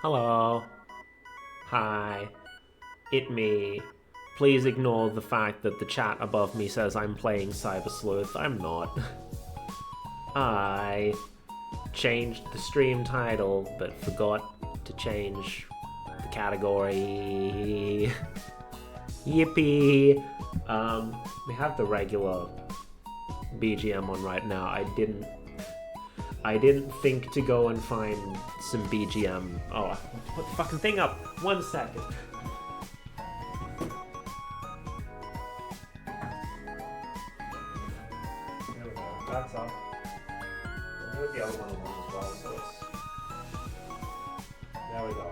Hello. Hi. It me. Please ignore the fact that the chat above me says I'm playing Cyber Sleuth. I'm not. I changed the stream title, but forgot to change the category. Yippee! We have the regular BGM on right now. I didn't think to go and find some BGM. Oh, put the fucking thing up. 1 second. There we go. That's up. I'll move the other one along as well, so it's... There we go.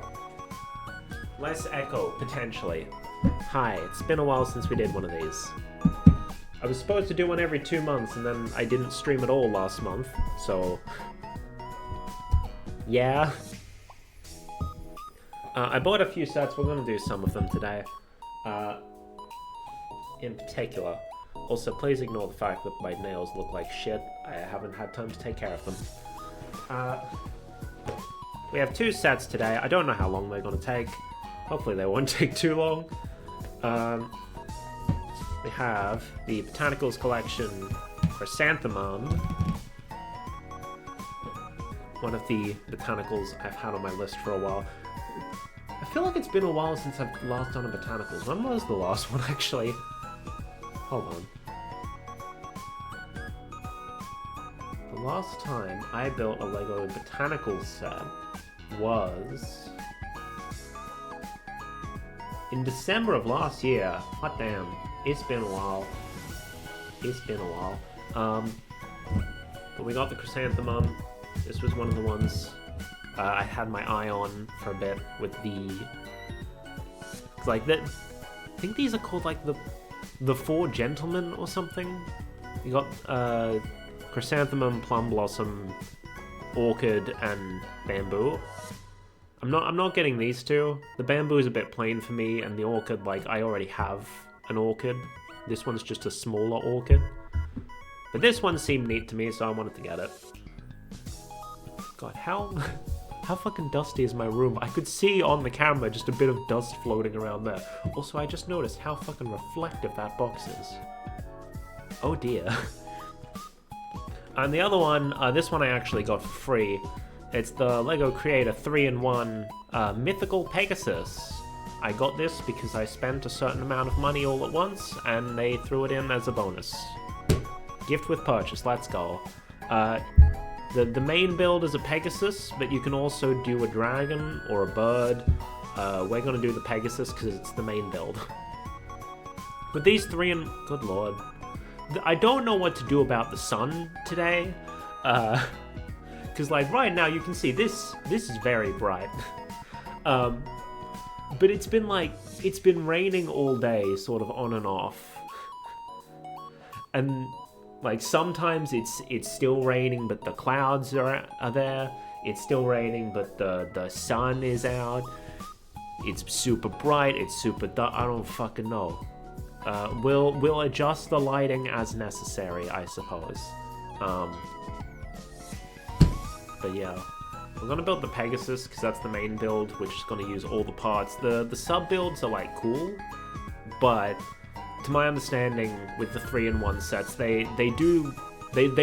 Less echo, potentially. Hi, it's been a while since we did one of these. I was supposed to do one every 2 months, and then I didn't stream at all last month, so... Yeah. I bought a few sets, we're gonna do some of them today. In particular. Also, please ignore the fact that my nails look like shit. I haven't had time to take care of them. We have 2 sets today. I don't know how long they're gonna take. Hopefully they won't take too long. We have the Botanicals Collection Chrysanth-ur, one of the botanicals I've had on my list for a while. I feel like it's been a while since I've last done a botanicals. When was the last one, actually? Hold on. The last time I built a Lego botanicals set was... in December of last year. Hot damn. It's been a while. It's been a while. But we got the Chrysanth-ur. This was one of the ones I had my eye on for a bit with the... like that. I think these are called like the 4 Gentlemen or something. You got Chrysanthemum, Plum Blossom, Orchid, and Bamboo. I'm not getting these 2. The Bamboo is a bit plain for me, and the Orchid, like, I already have an Orchid. This one's just a smaller Orchid. But this one seemed neat to me, so I wanted to get it. God, how fucking dusty is my room? I could see on the camera just a bit of dust floating around there. Also, I just noticed how fucking reflective that box is. Oh dear. And the other one, this one I actually got for free. It's the LEGO Creator 3-in-1 Mythical Pegasus. I got this because I spent a certain amount of money all at once, and they threw it in as a bonus. Gift with purchase, let's go. The main build is a Pegasus, but you can also do a dragon or a bird. We're gonna do the Pegasus because it's the main build. With these 3 in... good lord. I don't know what to do about the sun today. Because like right now you can see this is very bright. But it's been raining all day, sort of on and off. And like sometimes it's still raining, but the clouds are there. It's still raining, but the sun is out. It's super bright. It's super dark. I don't fucking know. We'll adjust the lighting as necessary, I suppose. But yeah, we're gonna build the Pegasus because that's the main build, which is gonna use all the parts. The sub builds are like cool, but to my understanding, with the 3-in-1 sets, they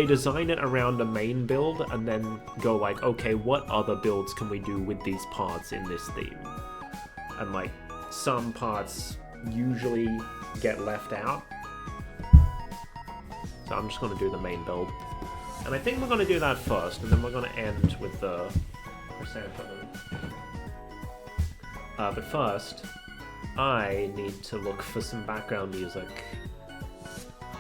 design it around a main build and then go like, okay, what other builds can we do with these parts in this theme? And like some parts usually get left out, so I'm just gonna do the main build. And I think we're going to do that first, and then we're going to end with the Chrysanthemum. But first, I need to look for some background music.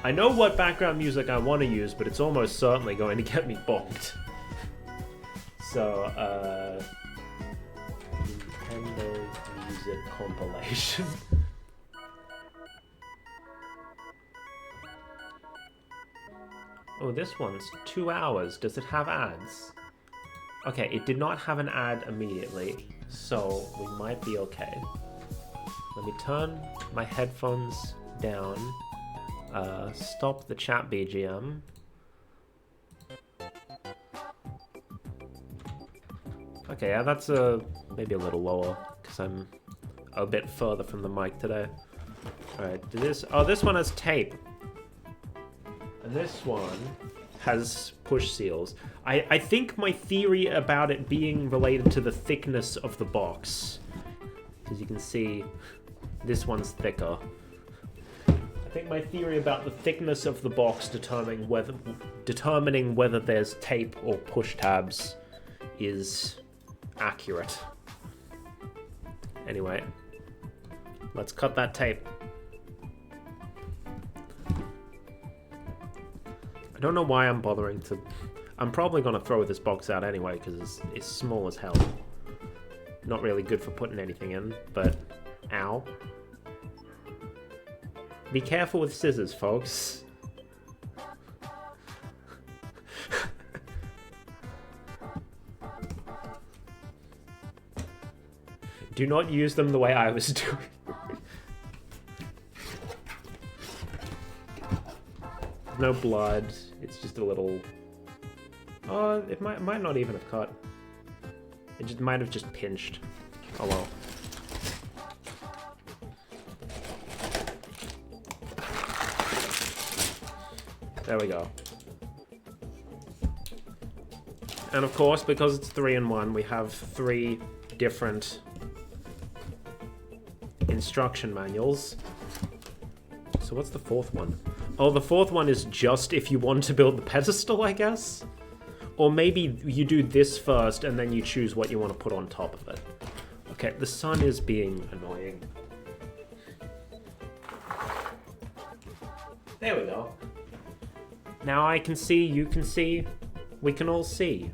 I know what background music I want to use, but it's almost certainly going to get me bonked. So, Nintendo Music Compilation. Oh, this one's 2 hours. Does it have ads? Okay, it did not have an ad immediately, so we might be okay. Let me turn my headphones down. Stop the chat BGM. Okay, yeah, that's maybe a little lower, because I'm a bit further from the mic today. Alright, this one has tape. And this one has push seals. I think my theory about it being related to the thickness of the box. As you can see, this one's thicker. I think my theory about the thickness of the box determining whether there's tape or push tabs is accurate. Anyway, let's cut that tape. I don't know why I'm bothering to... I'm probably going to throw this box out anyway because it's small as hell. Not really good for putting anything in, but... Ow. Be careful with scissors, folks. Do not use them the way I was doing. No blood. It's just a little... Oh, it might not even have cut. It just might have just pinched. Oh well. There we go. And of course, because it's 3-in-1, we have 3 different instruction manuals. So what's the 4th one? Oh, the 4th one is just if you want to build the pedestal, I guess? Or maybe you do this first and then you choose what you want to put on top of it. Okay, the sun is being annoying. There we go. Now I can see, you can see, we can all see.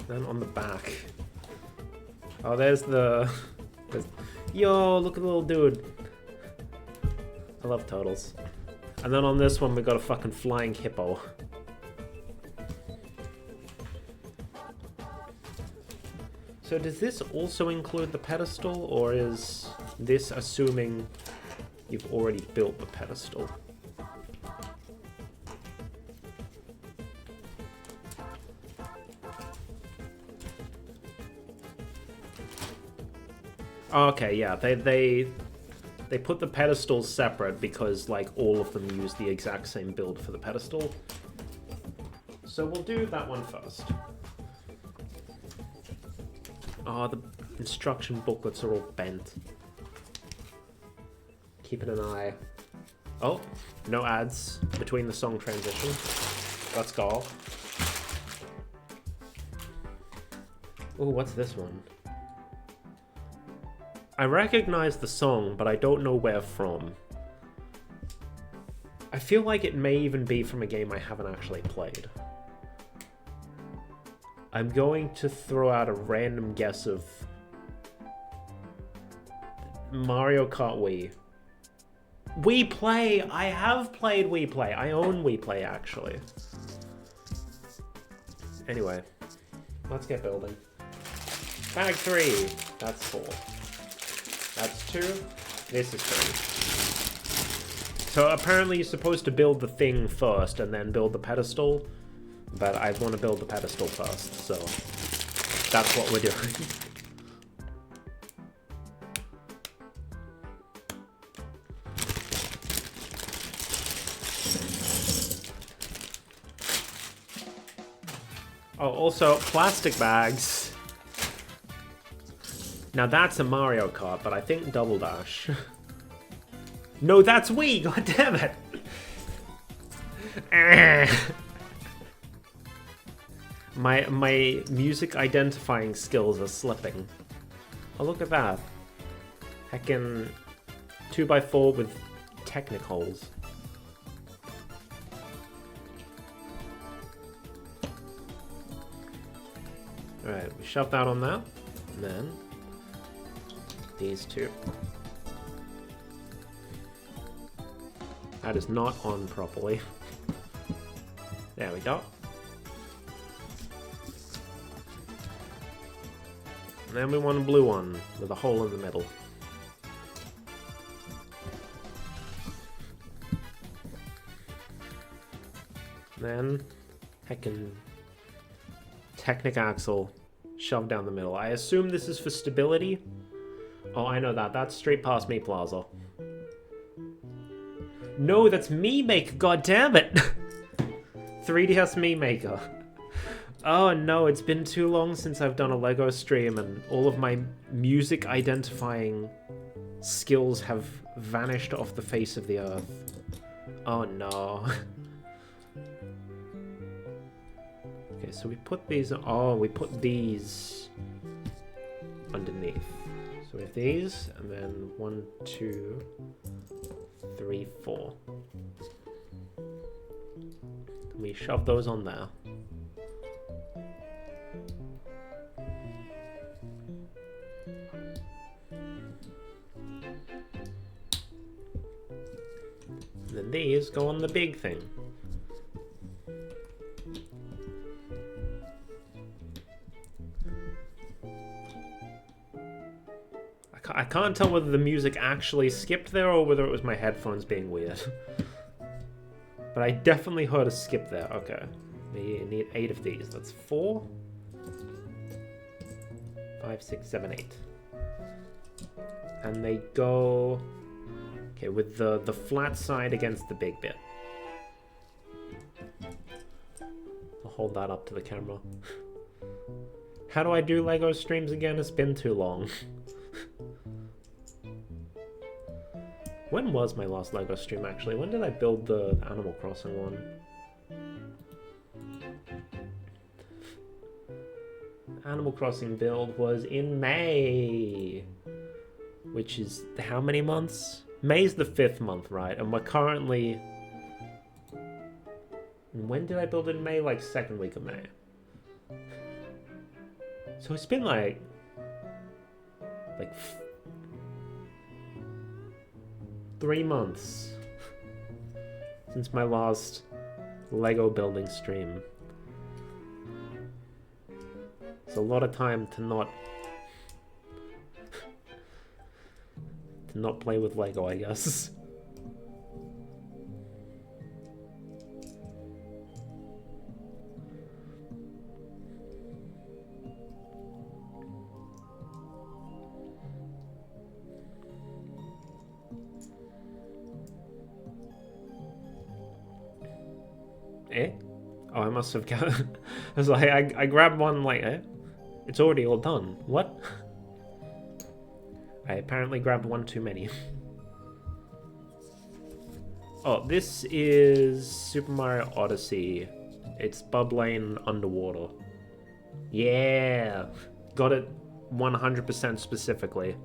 Then on the back. Oh, there's the... Yo, look at the little dude. I love turtles. And then on this one, we got a fucking flying hippo. So does this also include the pedestal, or is this assuming you've already built the pedestal? Okay, yeah, they put the pedestals separate because, like, all of them use the exact same build for the pedestal. So we'll do that one first. Oh, the instruction booklets are all bent. Keeping an eye. Oh, no ads between the song transition. Let's go. Oh, what's this one? I recognize the song, but I don't know where from. I feel like it may even be from a game I haven't actually played. I'm going to throw out a random guess of Mario Kart Wii. Wii Play! I have played Wii Play. I own Wii Play, actually. Anyway, let's get building. Bag 3. That's 4. That's 2. This is 3. So apparently you're supposed to build the thing first and then build the pedestal. But I want to build the pedestal first, so that's what we're doing. Oh, also, plastic bags. Now that's a Mario Kart, but I think Double Dash. No, that's Wii! God damn it! My music identifying skills are slipping. Oh, look at that. Heckin' 2x4 with technicals. Alright, we shove that on that. And then these two. That is not on properly. There we go. And then we want a blue one with a hole in the middle. And then, heckin' Technic axle shoved down the middle. I assume this is for stability. Oh, I know that. That's straight past me, Plaza. No, that's Me Maker. God damn it. 3DS Me Maker. Oh no, it's been too long since I've done a LEGO stream and all of my music identifying skills have vanished off the face of the earth. Oh no. Okay, so we put these... Oh, we put these underneath. So we have these, and then 1, 2, 3, 4. And we shove those on there. And then these go on the big thing. I can't tell whether the music actually skipped there or whether it was my headphones being weird. But I definitely heard a skip there. Okay. We need 8 of these. That's 4. 5, 6, 7, 8. And they go... Okay, with the flat side against the big bit. I'll hold that up to the camera. How do I do LEGO streams again? It's been too long. When was my last LEGO stream, actually? When did I build the Animal Crossing one? Animal Crossing build was in May. Which is how many months? May's the 5th month, right? And we're currently... When did I build it in May? Like 2nd week of May. So it's been like 3 months since my last LEGO building stream. It's a lot of time to not play with LEGO, I guess. Eh? Oh, I must have got... I was like, I grabbed one like, eh? It's already all done. What? I apparently grabbed one too many. Oh, this is Super Mario Odyssey. It's Bub Lane underwater. Yeah! Got it 100% specifically.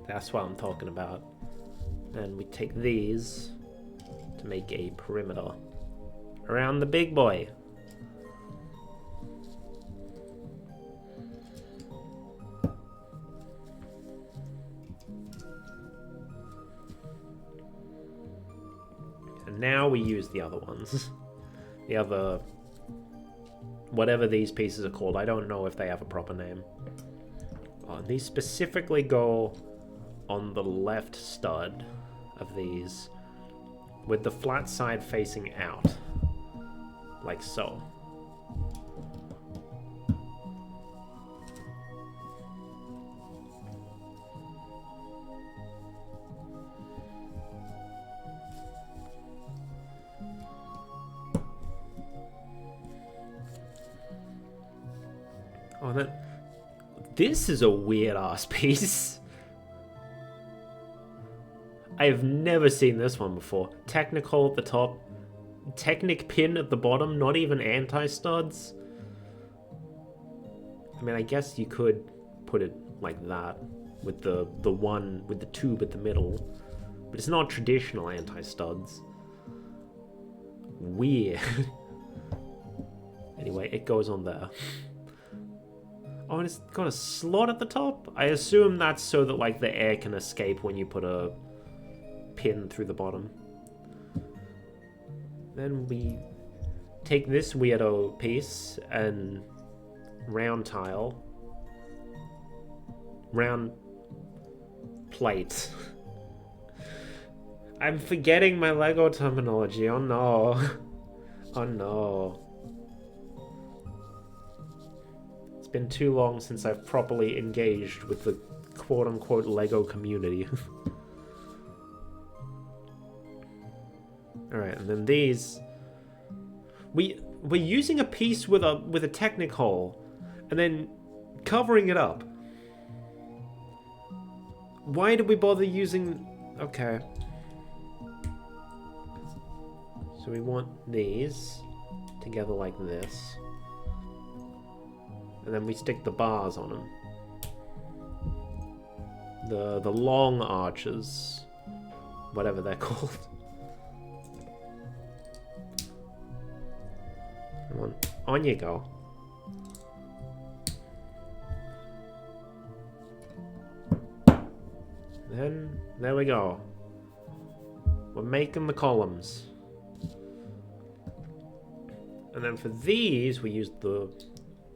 That's what I'm talking about. And we take these to make a perimeter around the big boy. And now we use the other ones. The other... whatever these pieces are called. I don't know if they have a proper name. Oh, these specifically go on the left stud of these, with the flat side facing out, like so. Oh, this is a weird-ass piece. I have never seen this one before. Technical at the top. Technic pin at the bottom, not even anti-studs. I mean, I guess you could put it like that, with the one, with the tube at the middle. But it's not traditional anti-studs. Weird. Anyway, it goes on there. Oh, and it's got a slot at the top? I assume that's so that, like, the air can escape when you put a pin through the bottom. Then we take this weirdo piece and round tile. Round plate. I'm forgetting my LEGO terminology. Oh no. Oh no. It's been too long since I've properly engaged with the quote-unquote Lego community. Alright, and then these... We're using a piece with a Technicolor, and then covering it up. Why did we bother using... Okay. So we want these together like this. And then we stick the bars on them. The long arches. Whatever they're called. Come on you go. Then, there we go. We're making the columns. And then for these, we used the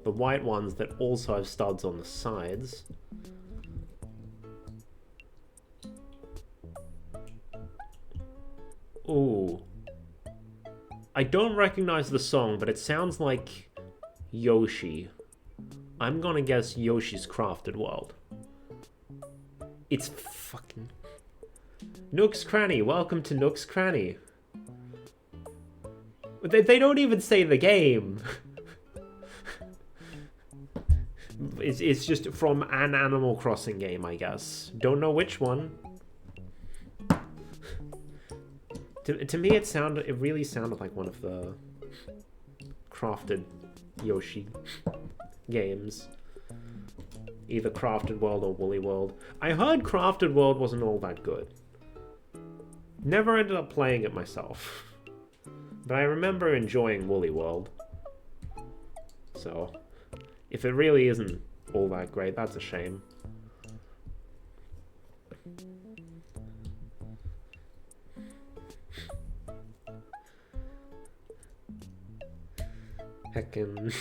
white ones that also have studs on the sides. Ooh. I don't recognize the song, but it sounds like Yoshi. I'm gonna guess Yoshi's Crafted World. It's fucking... Nook's Cranny, welcome to Nook's Cranny. They don't even say the game. It's just from an Animal Crossing game, I guess. Don't know which one. To me, it really sounded like one of the Crafted Yoshi games. Either Crafted World or Woolly World. I heard Crafted World wasn't all that good. Never ended up playing it myself. But I remember enjoying Woolly World. So, if it really isn't all that great, that's a shame. Heckin'.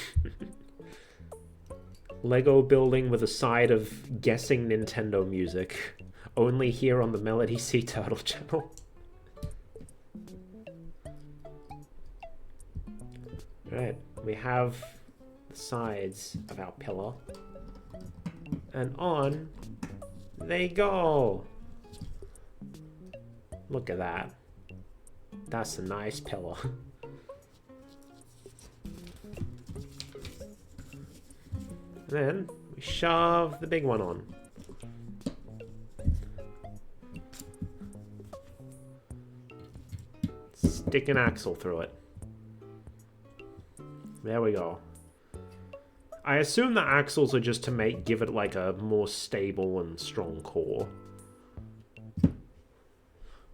Lego building with a side of guessing Nintendo music. Only here on the Melody Sea Turtle channel. Right, we have the sides of our pillar. And on they go. Look at that. That's a nice pillar. Then we shove the big one on. Stick an axle through it. There we go. I assume the axles are just to give it like a more stable and strong core.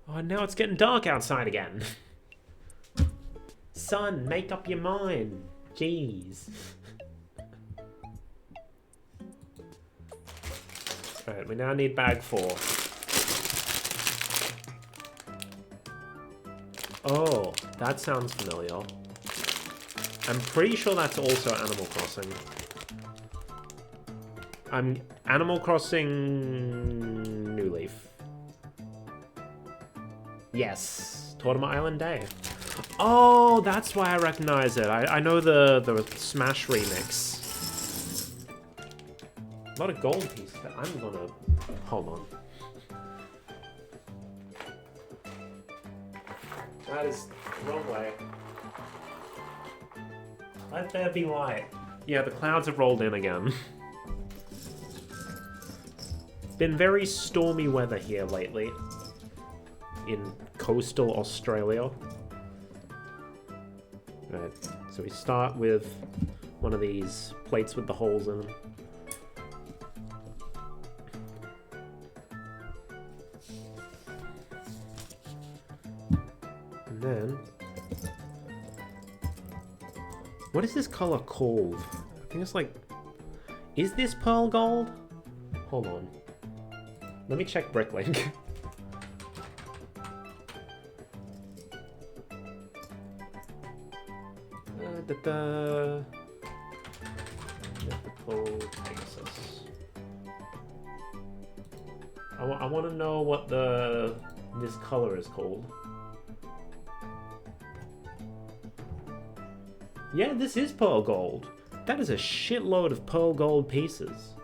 Oh, now it's getting dark outside again. Sun, make up your mind. Jeez. Alright, we now need bag 4. Oh, that sounds familiar. I'm pretty sure that's also Animal Crossing. Animal Crossing New Leaf. Yes, Tortimer Island Day. Oh, that's why I recognize it. I know the Smash remix. A lot of gold pieces. I'm gonna... Hold on. That is the wrong way. Let there be light. Yeah, the clouds have rolled in again. It's been very stormy weather here lately. In coastal Australia. Right, so we start with one of these plates with the holes in them. And then... What is this color called? I think it's like... Is this pearl gold? Hold on. Let me check Bricklink. I want to know what this color is called. Yeah, this is pearl gold. That is a shitload of pearl gold pieces.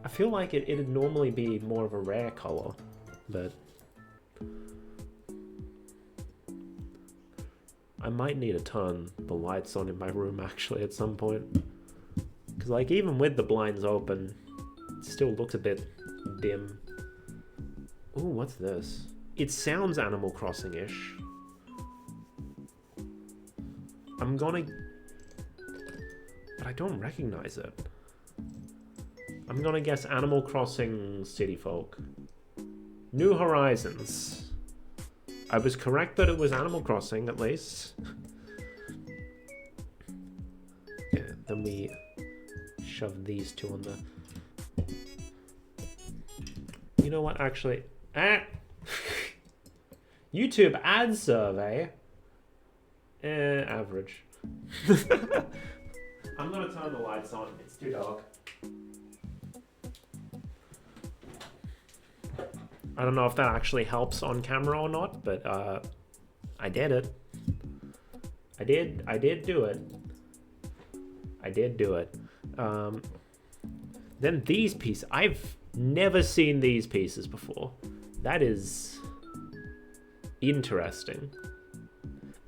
I feel like it'd normally be more of a rare color, but I might need to turn the lights on in my room actually at some point. Because like even with the blinds open, it still looks a bit dim. Ooh, what's this? It sounds Animal Crossing-ish. I'm gonna... But I don't recognize it. I'm gonna guess Animal Crossing City Folk. New Horizons. I was correct that it was Animal Crossing, at least. Yeah, then we shove these two on the... You know what, actually... YouTube ad survey. Average. I'm gonna turn the lights on. It's too dark. I don't know if that actually helps on camera or not, but I did it. I did do it. I did do it. Then these pieces. I've never seen these pieces before. That is interesting.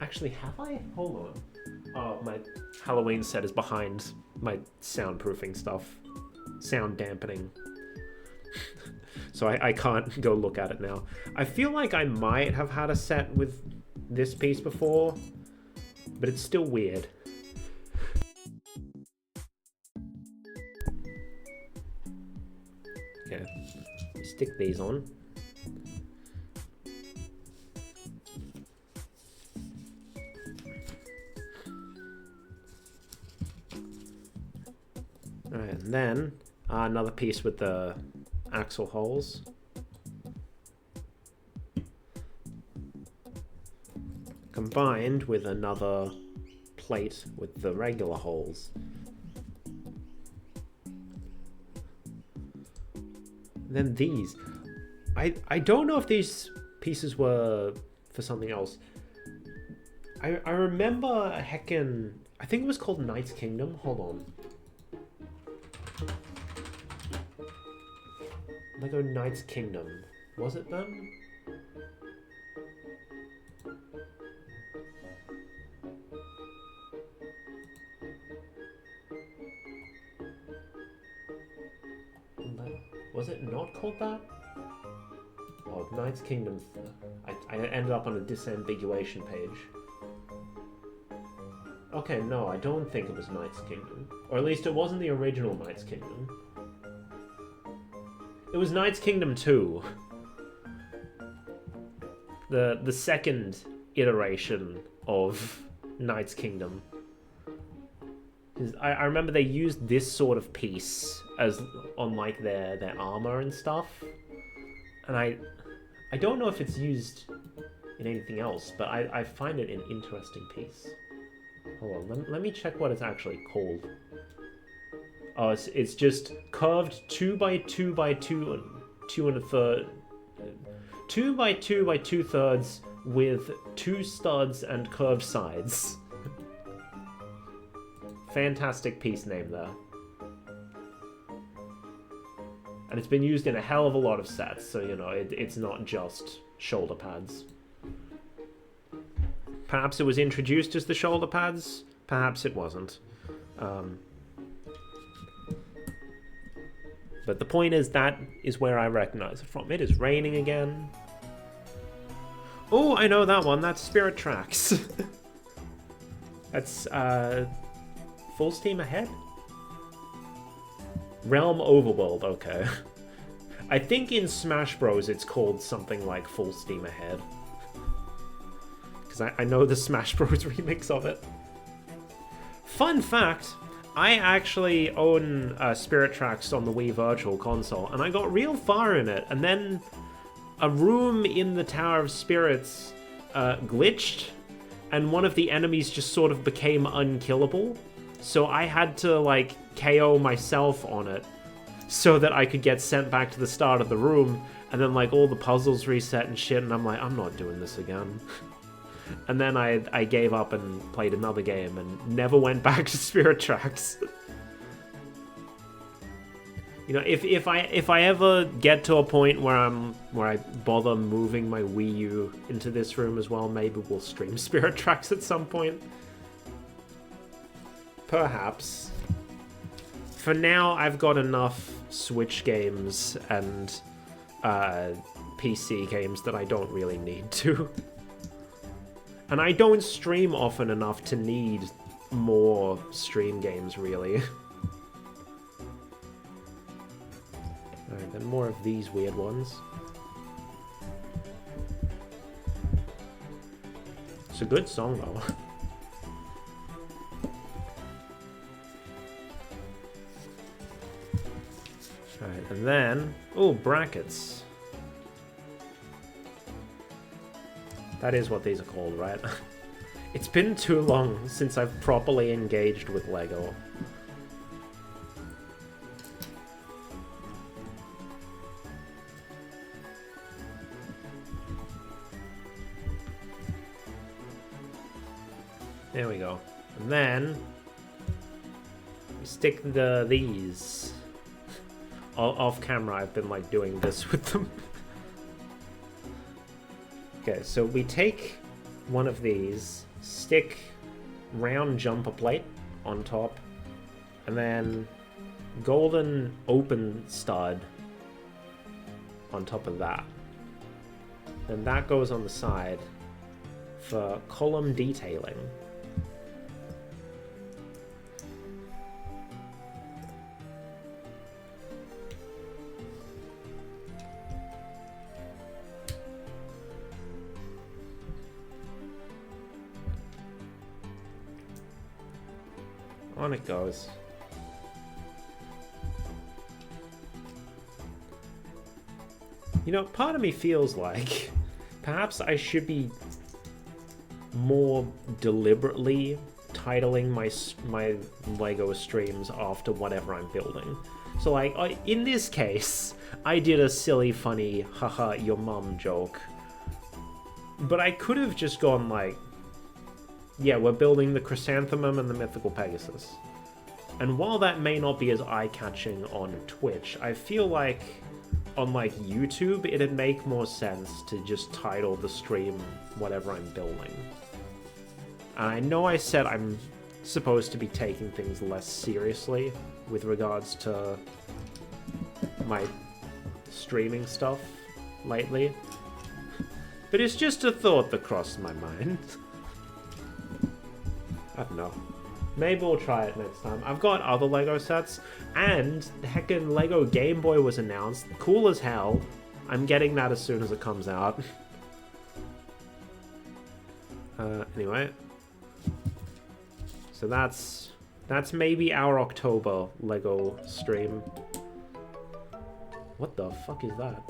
Actually, have I? Hold on. Oh, my Halloween set is behind my soundproofing stuff. Sound dampening. So I can't go look at it now. I feel like I might have had a set with this piece before, but it's still weird. Okay, stick these on. Alright, and then another piece with the axle holes. Combined with another plate with the regular holes. Then these. I don't know if these pieces were for something else. I remember a heckin'... I think it was called Knight's Kingdom. Hold on. Lego Knight's Kingdom. Was it them? Was it not called that? Oh, Knight's Kingdom. I ended up on a disambiguation page. Okay, no, I don't think it was Knight's Kingdom. Or at least it wasn't the original Knight's Kingdom. It was Knight's Kingdom 2. The second iteration of Knight's Kingdom. I remember they used this sort of piece as on like their armor and stuff. And I don't know if it's used in anything else, but I find it an interesting piece. Hold on, let me check what it's actually called. Oh, it's just curved 2x2 by 2 and 2 1/3, 2x2 by 2/3 with 2 studs and curved sides. Fantastic piece name there. And it's been used in a hell of a lot of sets, so you know, it's not just shoulder pads. Perhaps it was introduced as the shoulder pads, perhaps it wasn't. But the point is, that is where I recognize it from. It is raining again. Oh, I know that one. That's Spirit Tracks. That's Full Steam Ahead? Realm Overworld, okay. I think in Smash Bros. It's called something like Full Steam Ahead. Because I know the Smash Bros. Remix of it. Fun fact, I actually own Spirit Tracks on the Wii Virtual Console, and I got real far in it, and then a room in the Tower of Spirits glitched, and one of the enemies just sort of became unkillable, so I had to, like, KO myself on it so that I could get sent back to the start of the room, and then, like, all the puzzles reset and shit, and I'm like, I'm not doing this again. And then I gave up and played another game and never went back to Spirit Tracks. You know, if I ever get to a point where I bother moving my Wii U into this room as well, maybe we'll stream Spirit Tracks at some point. Perhaps. For now, I've got enough Switch games and PC games that I don't really need to. And I don't stream often enough to need more stream games, really. Alright, then more of these weird ones. It's a good song, though. Alright, and then... oh, brackets. That is what these are called, right? It's been too long since I've properly engaged with LEGO. There we go. And then we stick these. Off camera, I've been like doing this with them. Okay, so we take one of these, stick round jumper plate on top, and then golden open stud on top of that. And that goes on the side for column detailing. On it goes. You know, part of me feels like perhaps I should be more deliberately titling my LEGO streams after whatever I'm building. So like, in this case, I did a silly, funny, haha, your mum joke. But I could have just gone like, yeah, we're building the Chrysanth-ur and the Mythical Pegasus. And while that may not be as eye-catching on Twitch, I feel like on like YouTube, it'd make more sense to just title the stream whatever I'm building. And I know I said I'm supposed to be taking things less seriously with regards to my streaming stuff lately, but it's just a thought that crossed my mind. I don't know. Maybe we'll try it next time. I've got other LEGO sets, and the heckin' LEGO Game Boy was announced. Cool as hell. I'm getting that as soon as it comes out. Anyway. So that's maybe our October LEGO stream. What the fuck is that?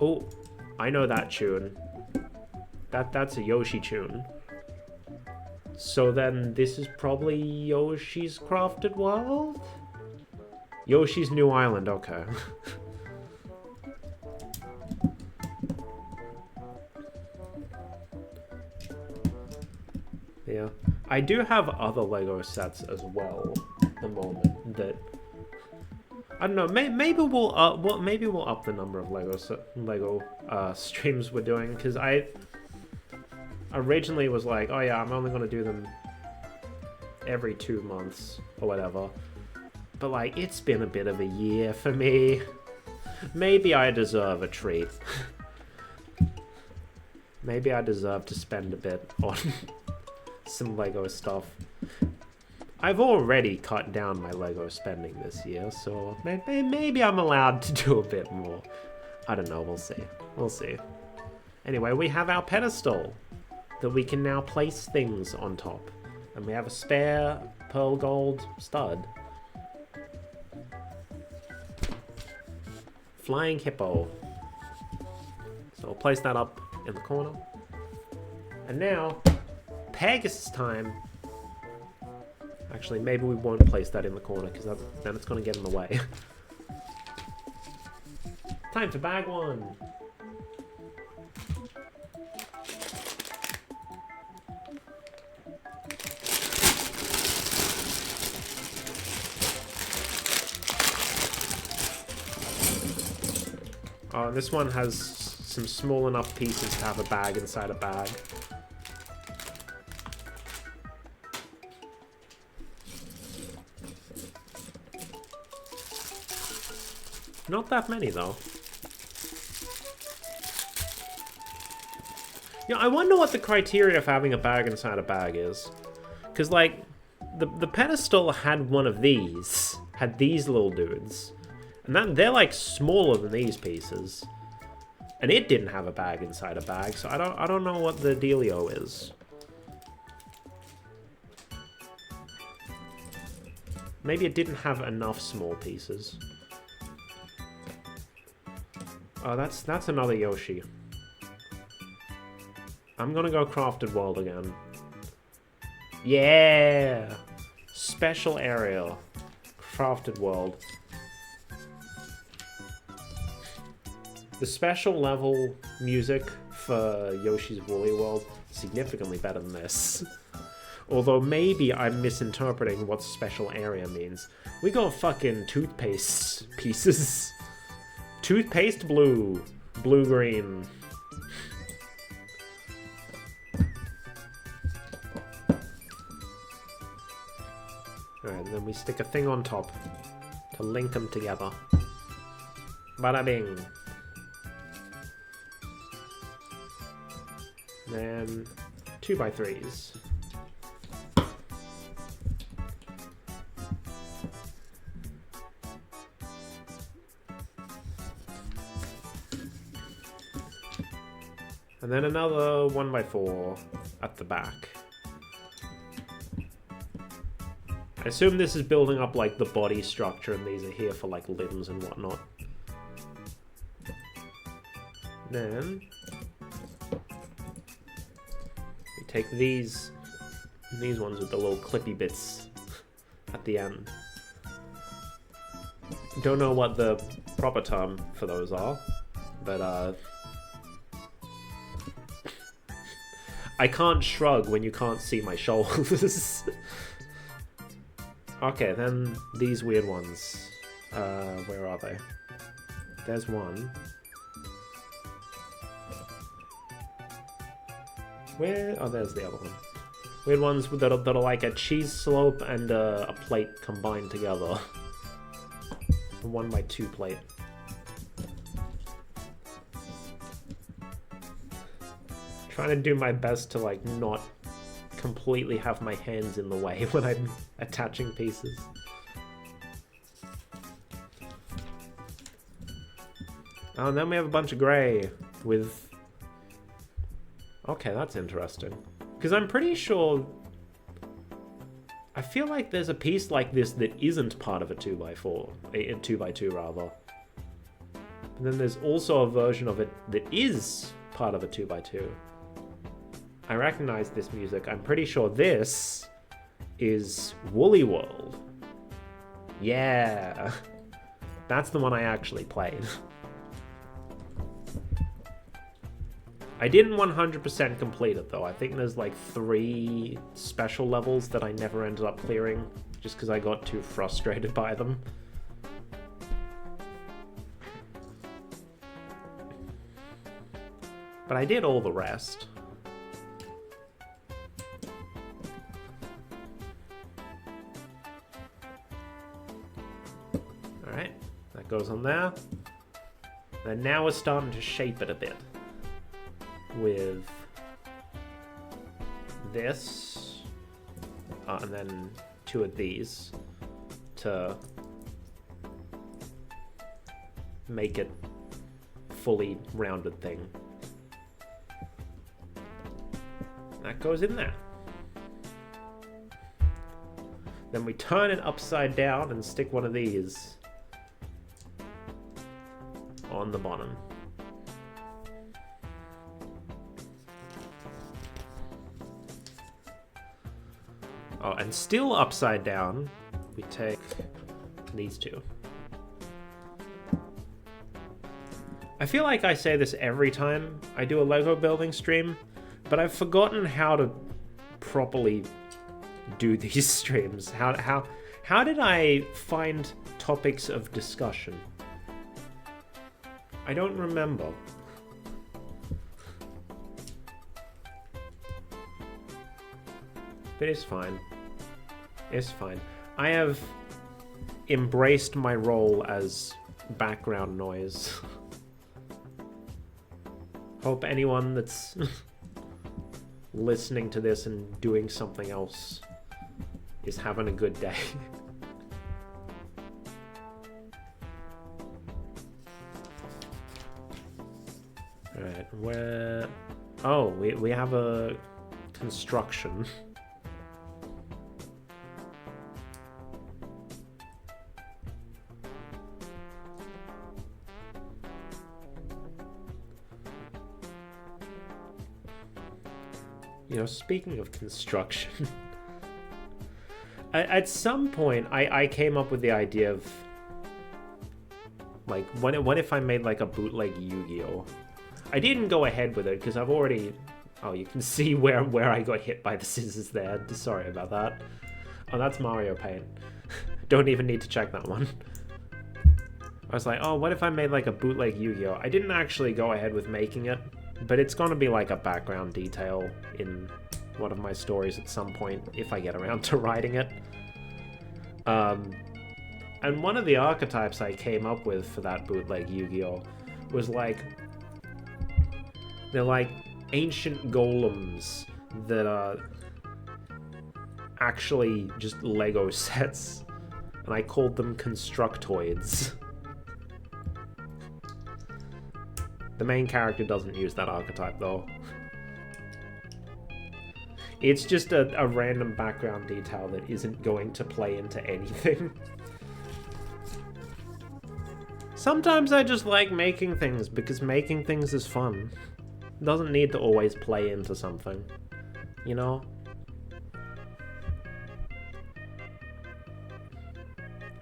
Oh, I know that tune. That's a Yoshi tune. So then this is probably Yoshi's Crafted World? Yoshi's New Island, okay. Yeah. I do have other LEGO sets as well at the moment that... I don't know, maybe we'll up the number of LEGO streams we're doing, because I originally was like, oh yeah, I'm only going to do them every 2 months or whatever. But like, it's been a bit of a year for me. Maybe I deserve a treat. Maybe I deserve to spend a bit on some LEGO stuff. I've already cut down my LEGO spending this year, so maybe I'm allowed to do a bit more. I don't know, we'll see. We'll see. Anyway, we have our pedestal that we can now place things on top. And we have a spare pearl gold stud. Flying hippo. So we'll place that up in the corner. And now, Pegasus time. Actually, maybe we won't place that in the corner, because then it's going to get in the way. Time to bag one. Oh, and this one has some small enough pieces to have a bag inside a bag. Not that many, though. Yeah, I wonder what the criteria for having a bag inside a bag is. Because, like, the pedestal had one of these. Had these little dudes. And they're, like, smaller than these pieces. And it didn't have a bag inside a bag, so I don't know what the dealio is. Maybe it didn't have enough small pieces. Oh, that's another Yoshi. I'm gonna go Crafted World again. Yeah! Special area. Crafted World. The special level music for Yoshi's Woolly World is significantly better than this. Although maybe I'm misinterpreting what special area means. We got fucking toothpaste pieces. Toothpaste blue. Blue-green. Alright, and then we stick a thing on top to link them together. Bada bing. Then 2x3s. And then another 1x4 at the back. I assume this is building up like the body structure and these are here for like limbs and whatnot. Then we take these ones with the little clippy bits at the end. Don't know what the proper term for those are, but I can't shrug when you can't see my shoulders. Okay, then these weird ones. Where are they? There's one. Where? Oh, there's the other one. Weird ones that are like a cheese slope and a plate combined together. A 1x2 plate. Trying to do my best to like not completely have my hands in the way when I'm attaching pieces. Oh, and then we have a bunch of grey with... Okay, that's interesting. Because I'm pretty sure... I feel like there's a piece like this that isn't part of a 2x4. A 2x2 rather. And then there's also a version of it that is part of a 2x2. I recognize this music. I'm pretty sure this is Woolly World. Yeah. That's the one I actually played. I didn't 100% complete it though. I think there's like 3 special levels that I never ended up clearing just because I got too frustrated by them. But I did all the rest. Alright, that goes on there. And now we're starting to shape it a bit. With this, and then 2 of these to make it fully rounded thing. That goes in there. Then we turn it upside down and stick one of these on the bottom. Oh, and still upside down, we take these 2. I feel like I say this every time I do a Lego building stream, but I've forgotten how to properly do these streams. How did I find topics of discussion? I don't remember. But it's fine. It's fine. I have embraced my role as background noise. Hope anyone that's listening to this and doing something else is having a good day. Alright, where... Oh, we have a construction. You know, speaking of construction, at some point I came up with the idea of, like, what if I made like a bootleg Yu-Gi-Oh? I didn't go ahead with it because I've already... Oh, you can see where I got hit by the scissors there. Sorry about that. Oh, that's Mario Paint. Don't even need to check that one. I was like, oh, what if I made like a bootleg Yu-Gi-Oh? I didn't actually go ahead with making it, but it's gonna be like a background detail in one of my stories at some point if I get around to writing it. And one of the archetypes I came up with for that bootleg Yu-Gi-Oh was like... They're like ancient golems that are actually just Lego sets. And I called them Constructoids. The main character doesn't use that archetype though. It's just a random background detail that isn't going to play into anything. Sometimes I just like making things because making things is fun. It doesn't need to always play into something, you know?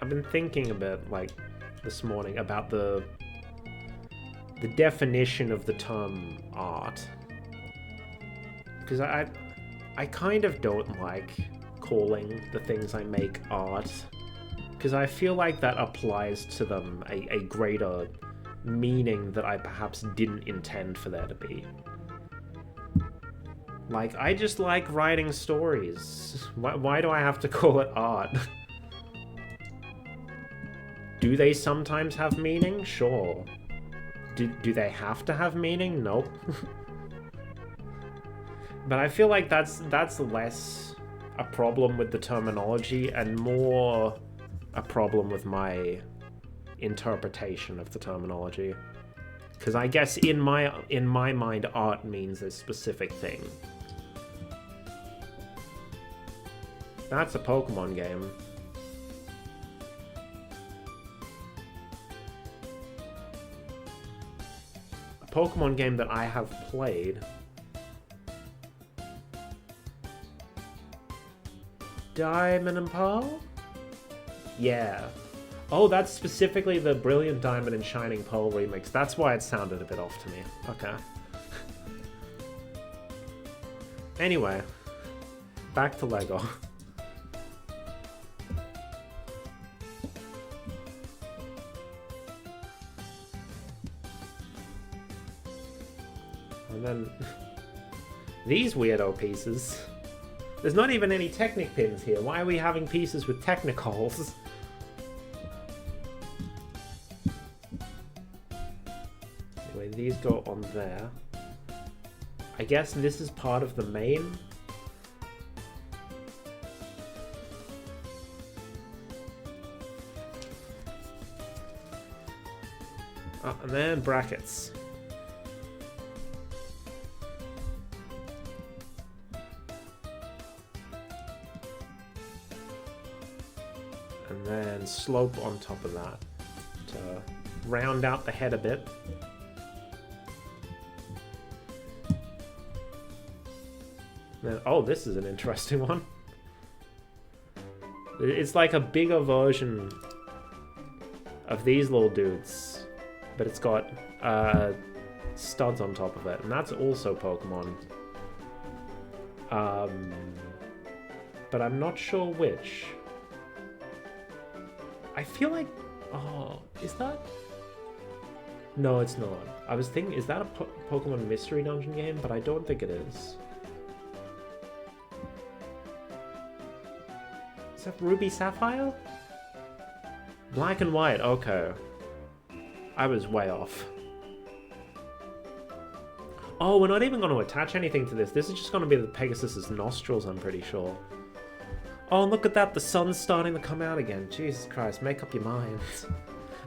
I've been thinking a bit, like, this morning about the definition of the term art. Because I kind of don't like calling the things I make art, because I feel like that applies to them a greater meaning that I perhaps didn't intend for there to be. Like, I just like writing stories. Why do I have to call it art? Do they sometimes have meaning? Sure. Do they have to have meaning? Nope. But I feel like that's less a problem with the terminology and more a problem with my interpretation of the terminology. Because I guess in my mind, art means a specific thing. That's a Pokemon game. A Pokemon game that I have played. Diamond and Pearl? Yeah. Oh, that's specifically the Brilliant Diamond and Shining Pearl remix. That's why it sounded a bit off to me. Okay. Anyway, back to Lego. And then these weirdo pieces. There's not even any Technic pins here. Why are we having pieces with Technic holes? Anyway, these go on there. I guess this is part of the main. Oh, and then brackets. And then slope on top of that to round out the head a bit. Then, oh, this is an interesting one. It's like a bigger version of these little dudes, but it's got studs on top of it, and that's also Pokemon. But I'm not sure which. I feel like... Oh, is that... No, it's not. I was thinking, is that a Pokemon Mystery Dungeon game? But I don't think it is. Is that Ruby Sapphire? Black and white, okay. I was way off. Oh, we're not even going to attach anything to this. This is just going to be the Pegasus's nostrils, I'm pretty sure. Oh, look at that. The sun's starting to come out again. Jesus Christ, make up your mind.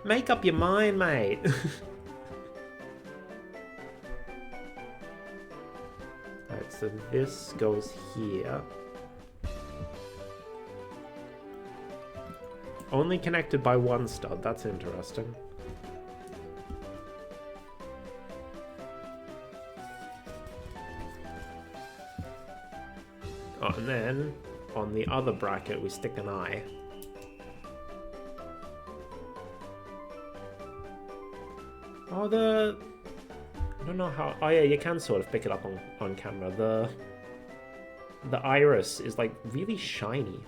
Make up your mind, mate. Alright, so this goes here. Only connected by one stud. That's interesting. Oh, and then on the other bracket we stick an eye. Oh, I don't know how... Oh yeah, you can sort of pick it up on camera. The iris is like really shiny.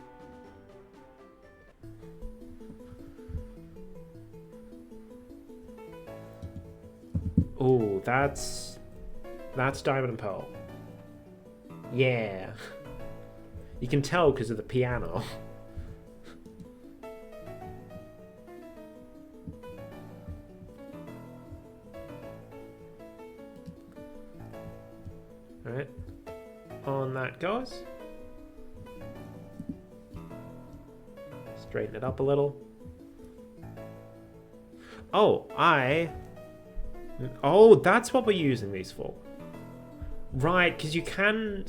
Oh, that's Diamond and Pearl. Yeah. You can tell because of the piano. Alright. On that goes. Straighten it up a little. Oh, oh, that's what we're using these for. Right, because you can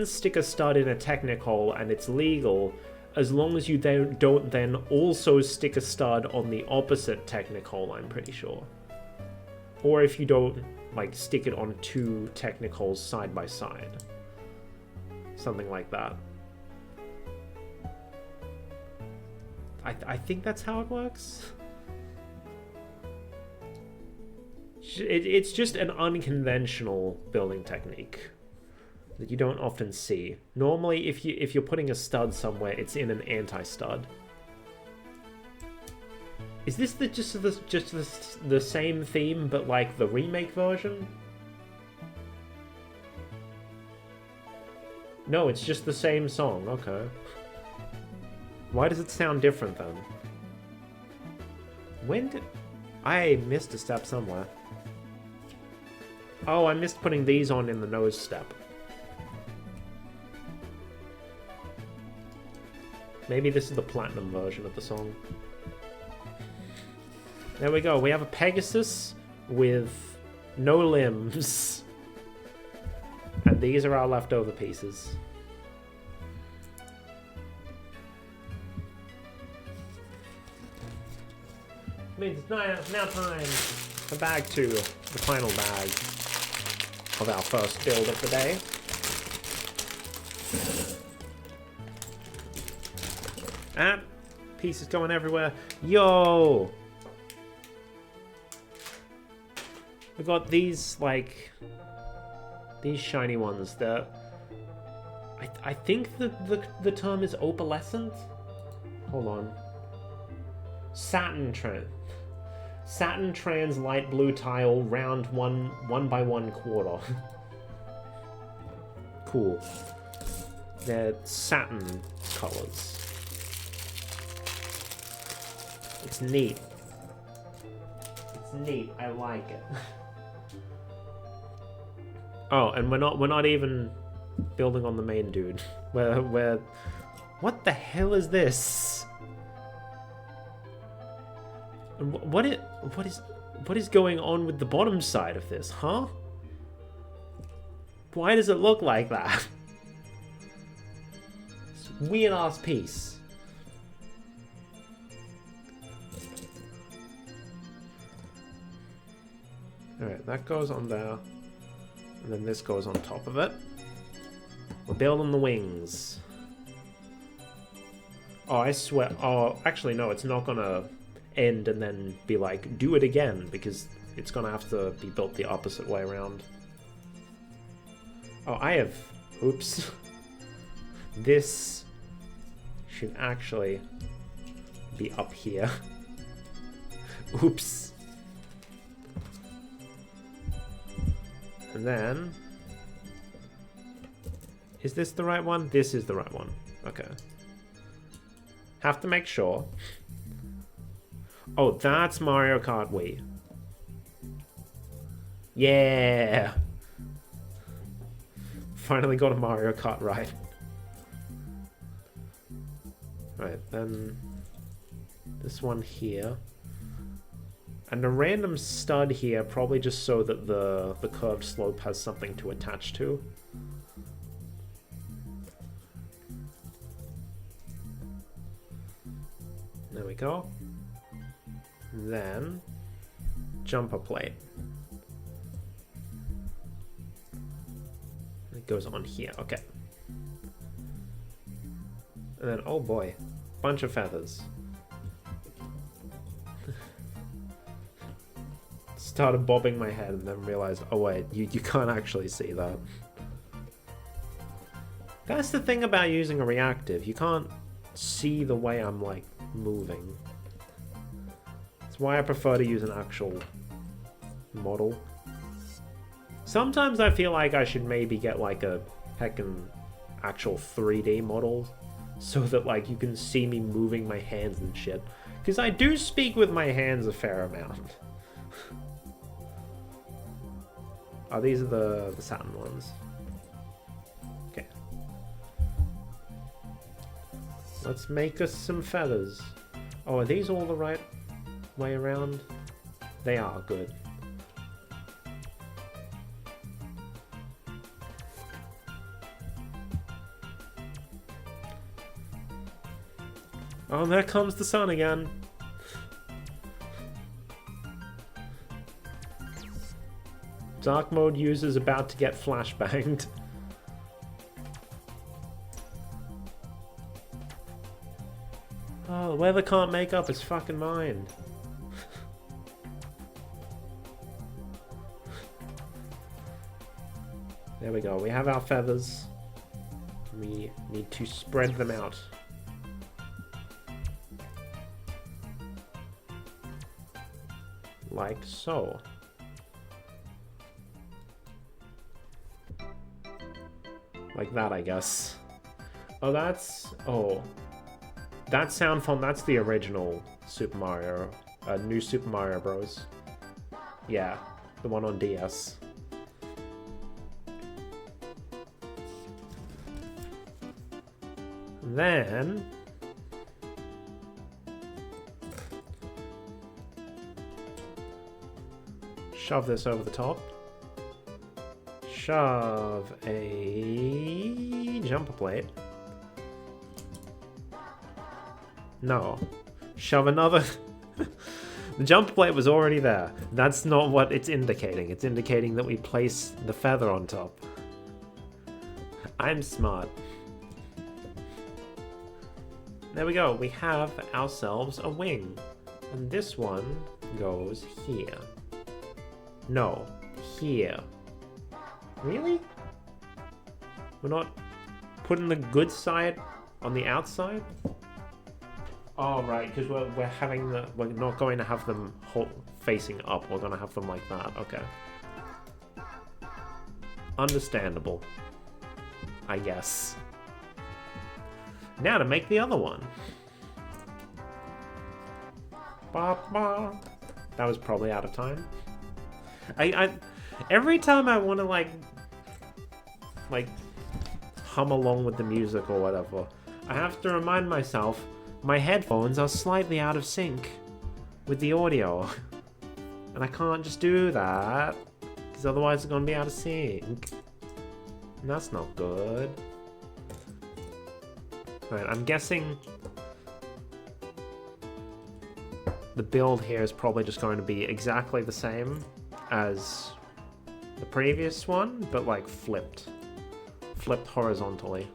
stick a stud in a Technicolor and it's legal as long as you don't then also stick a stud on the opposite Technicolor, I'm pretty sure. Or if you don't, like, stick it on two Technicols side by side. Something like that. I think that's how it works. It's just an unconventional building technique that you don't often see. Normally, if you're putting a stud somewhere, it's in an anti-stud. Is this just the same theme, but like the remake version? No, it's just the same song. Okay. Why does it sound different then? When did... I missed a step somewhere. Oh, I missed putting these on in the nose step. Maybe this is the platinum version of the song. There we go. We have a Pegasus with no limbs. And these are our leftover pieces. Means it's now time for bag 2, the final bag of our first build of the day. Ah, pieces going everywhere. Yo! We got these, like, these shiny ones that I think the term is opalescent. Hold on. Satin trans light blue tile round 1 by 1/4. Cool. They're satin colors. It's neat. It's neat. I like it. Oh, and we're not even building on the main dude. We're what the hell is this? And what is going on with the bottom side of this, huh? Why does it look like that? It's a weird ass piece. Alright, that goes on there. And then this goes on top of it. We're building the wings. Oh, I swear. Oh, actually, no, it's not gonna end and then be like, do it again, because it's gonna have to be built the opposite way around. Oh, I have... Oops. This should actually be up here. Oops. And then... Is this the right one? This is the right one. Okay. Have to make sure. Oh, that's Mario Kart Wii. Yeah! Finally got a Mario Kart right. Right, then... This one here. And a random stud here, probably just so that the curved slope has something to attach to. There we go. Then, jumper plate. It goes on here, okay. And then, oh boy, bunch of feathers. Started bobbing my head and then realized, oh wait, you can't actually see that. That's the thing about using a reactive. You can't see the way I'm, like, moving. That's why I prefer to use an actual model. Sometimes I feel like I should maybe get, like, a heckin' actual 3D model so that, like, you can see me moving my hands and shit. Because I do speak with my hands a fair amount. Oh, these are the Saturn ones. Okay. Let's make us some feathers. Oh, are these all the right way around? They are, good. Oh, there comes the sun again. Dark mode users about to get flashbanged. Oh, the weather can't make up its fucking mind. There we go, we have our feathers. We need to spread them out. Like so. Like that, I guess. Oh, that's... Oh. That sound font, that's the original Super Mario. New Super Mario Bros. Yeah, the one on DS. Then... Shove this over the top. Shove a jumper plate. No. Shove another... The jumper plate was already there. That's not what it's indicating. It's indicating that we place the feather on top. I'm smart. There we go. We have ourselves a wing. And this one goes here. No. Here. Really? We're not putting the good side on the outside? Oh, right, because we're having the... We're not going to have them facing up. We're going to have them like that. Okay. Understandable. I guess. Now to make the other one. Ba -ba. That was probably out of time. Every time I want to, like, hum along with the music or whatever, I have to remind myself my headphones are slightly out of sync with the audio. And I can't just do that, because otherwise it's going to be out of sync. And that's not good. Right, I'm guessing the build here is probably just going to be exactly the same as the previous one, but like flipped horizontally.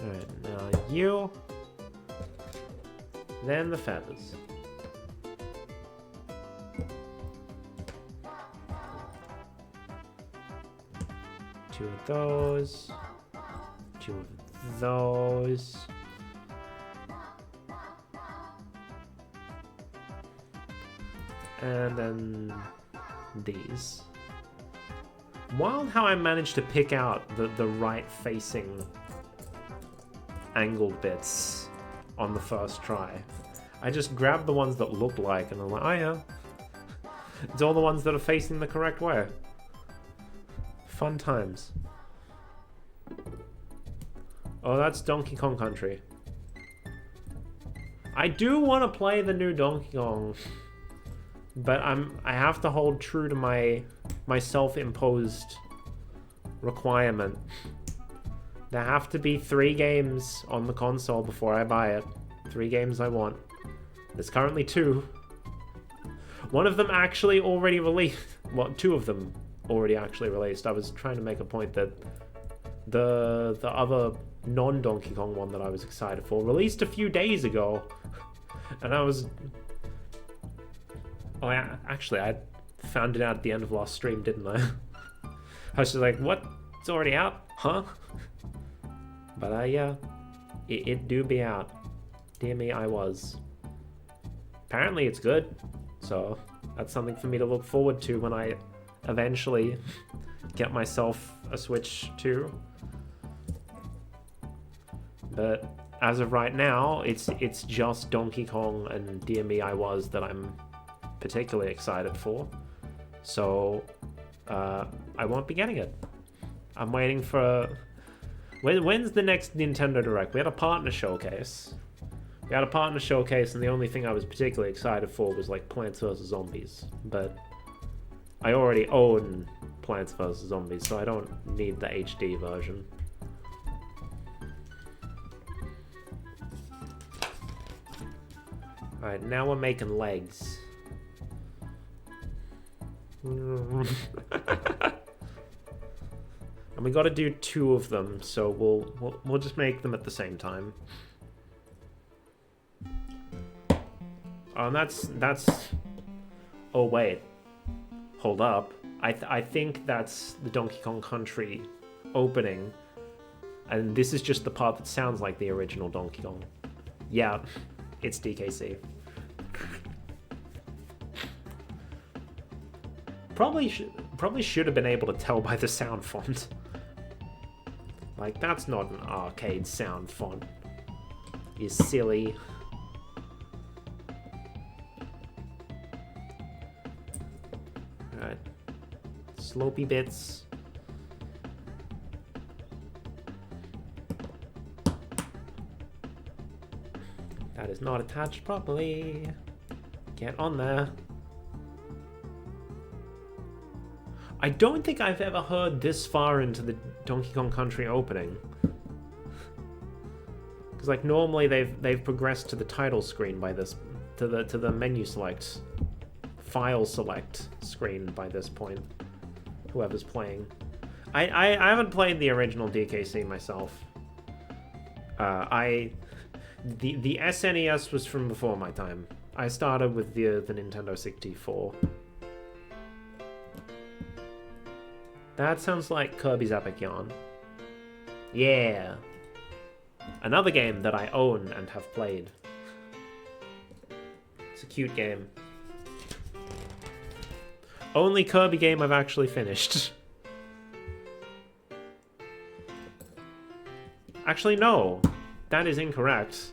Alright, now you, then the feathers. Two of those, two of those. And then these. Wild how I managed to pick out the right facing angled bits on the first try. I just grabbed the ones that looked like, and I'm like, oh yeah. It's all the ones that are facing the correct way. Fun times. Oh, that's Donkey Kong Country. I do want to play the new Donkey Kong, but I have to hold true to my self-imposed requirement. There have to be 3 games on the console before I buy it. 3 games I want. There's currently 2. One of them actually already released. Well, 2 of them already actually released. I was trying to make a point that the other non-Donkey Kong one that I was excited for released a few days ago. And I was... Oh, actually, I found it out at the end of last stream, didn't I? I was just like, what? It's already out? Huh? But yeah, it do be out. Dear me, I was. Apparently it's good, so that's something for me to look forward to when I eventually get myself a Switch 2. But as of right now, it's just Donkey Kong and Dear Me, I Was that I'm particularly excited for. So I won't be getting it. I'm waiting for... When's the next Nintendo Direct? We had a partner showcase. And the only thing I was particularly excited for was like Plants vs. Zombies. But I already own Plants vs. Zombies, so I don't need the HD version. Alright, now we're making legs. And we got to do 2 of them, so we'll just make them at the same time. Oh, and that's. Oh wait, hold up. I think that's the Donkey Kong Country opening, and this is just the part that sounds like the original Donkey Kong. Yeah, it's DKC. Probably should have been able to tell by the sound font. Like, that's not an arcade sound font. You silly. Alright. Slopey bits. That is not attached properly. Get on there. I don't think I've ever heard this far into the Donkey Kong Country opening. Because like normally they've progressed to the title screen by this, to the menu select, file select screen by this point. Whoever's playing, I haven't played the original DKC myself. The SNES was from before my time. I started with the Nintendo 64. That sounds like Kirby's Epic Yarn. Yeah. Another game that I own and have played. It's a cute game. Only Kirby game I've actually finished. Actually, no. That is incorrect.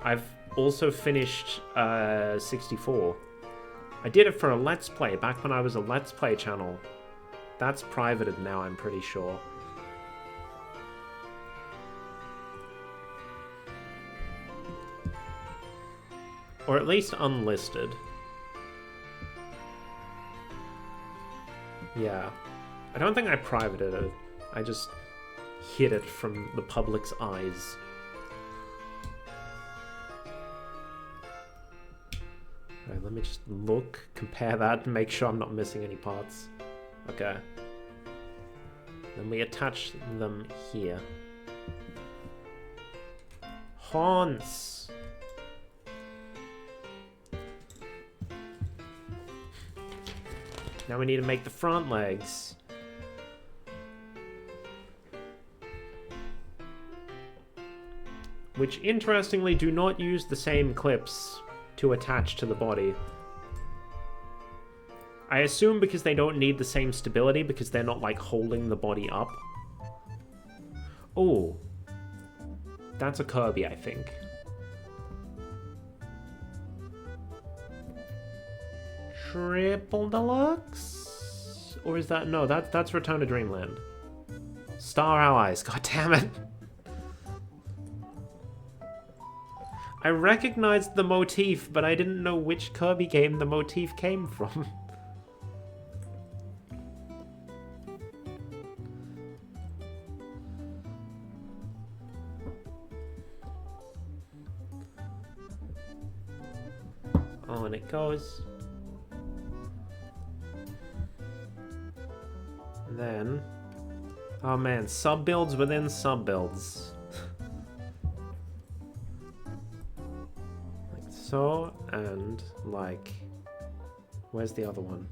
I've also finished 64. I did it for a Let's Play back when I was a Let's Play channel. That's privated now, I'm pretty sure. Or at least unlisted. Yeah. I don't think I privated it. I just hid it from the public's eyes. Alright, let me just look, compare that, and make sure I'm not missing any parts. Okay. Then we attach them here. Haunts! Now we need to make the front legs. Which, interestingly, do not use the same clips to attach to the body. I assume because they don't need the same stability because they're not like holding the body up. Oh, that's a Kirby, I think. Triple Deluxe? Or is that... No, that's Return to Dreamland. Star Allies, god damn it. I recognized the motif, but I didn't know which Kirby game the motif came from. Oh, and it goes. And then... Oh man, sub-builds within sub-builds. Like so, and like... Where's the other one?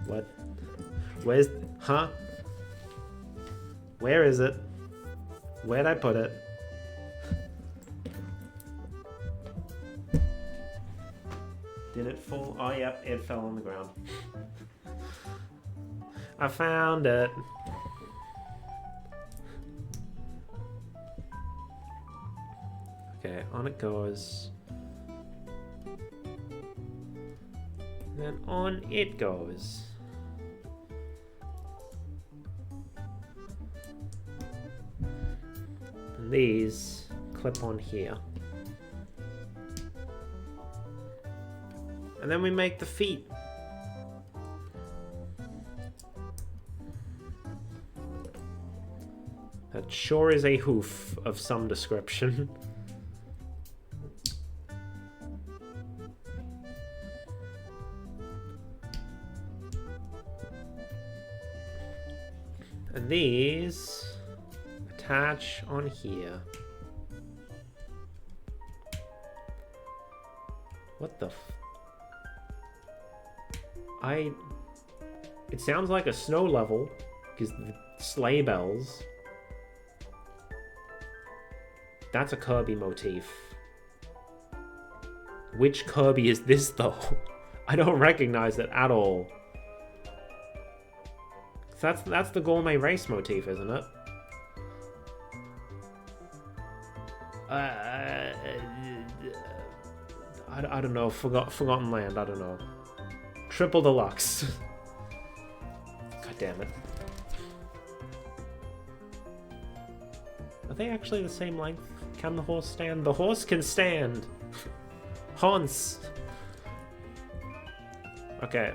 What? Where's... Huh? Where is it? Where'd I put it? Did it fall? Oh, yep, it fell on the ground. I found it. Okay, on it goes. Then on it goes. And these clip on here. And then we make the feet. That sure is a hoof of some description. And these attach on here. What the f... It sounds like a snow level, because the sleigh bells. That's a Kirby motif. Which Kirby is this, though? I don't recognize it at all. That's the Gourmet Race motif, isn't it? I don't know. Forgotten Land. I don't know. Triple Deluxe. God damn it. Are they actually the same length? Can the horse stand? The horse can stand! Hans! Okay.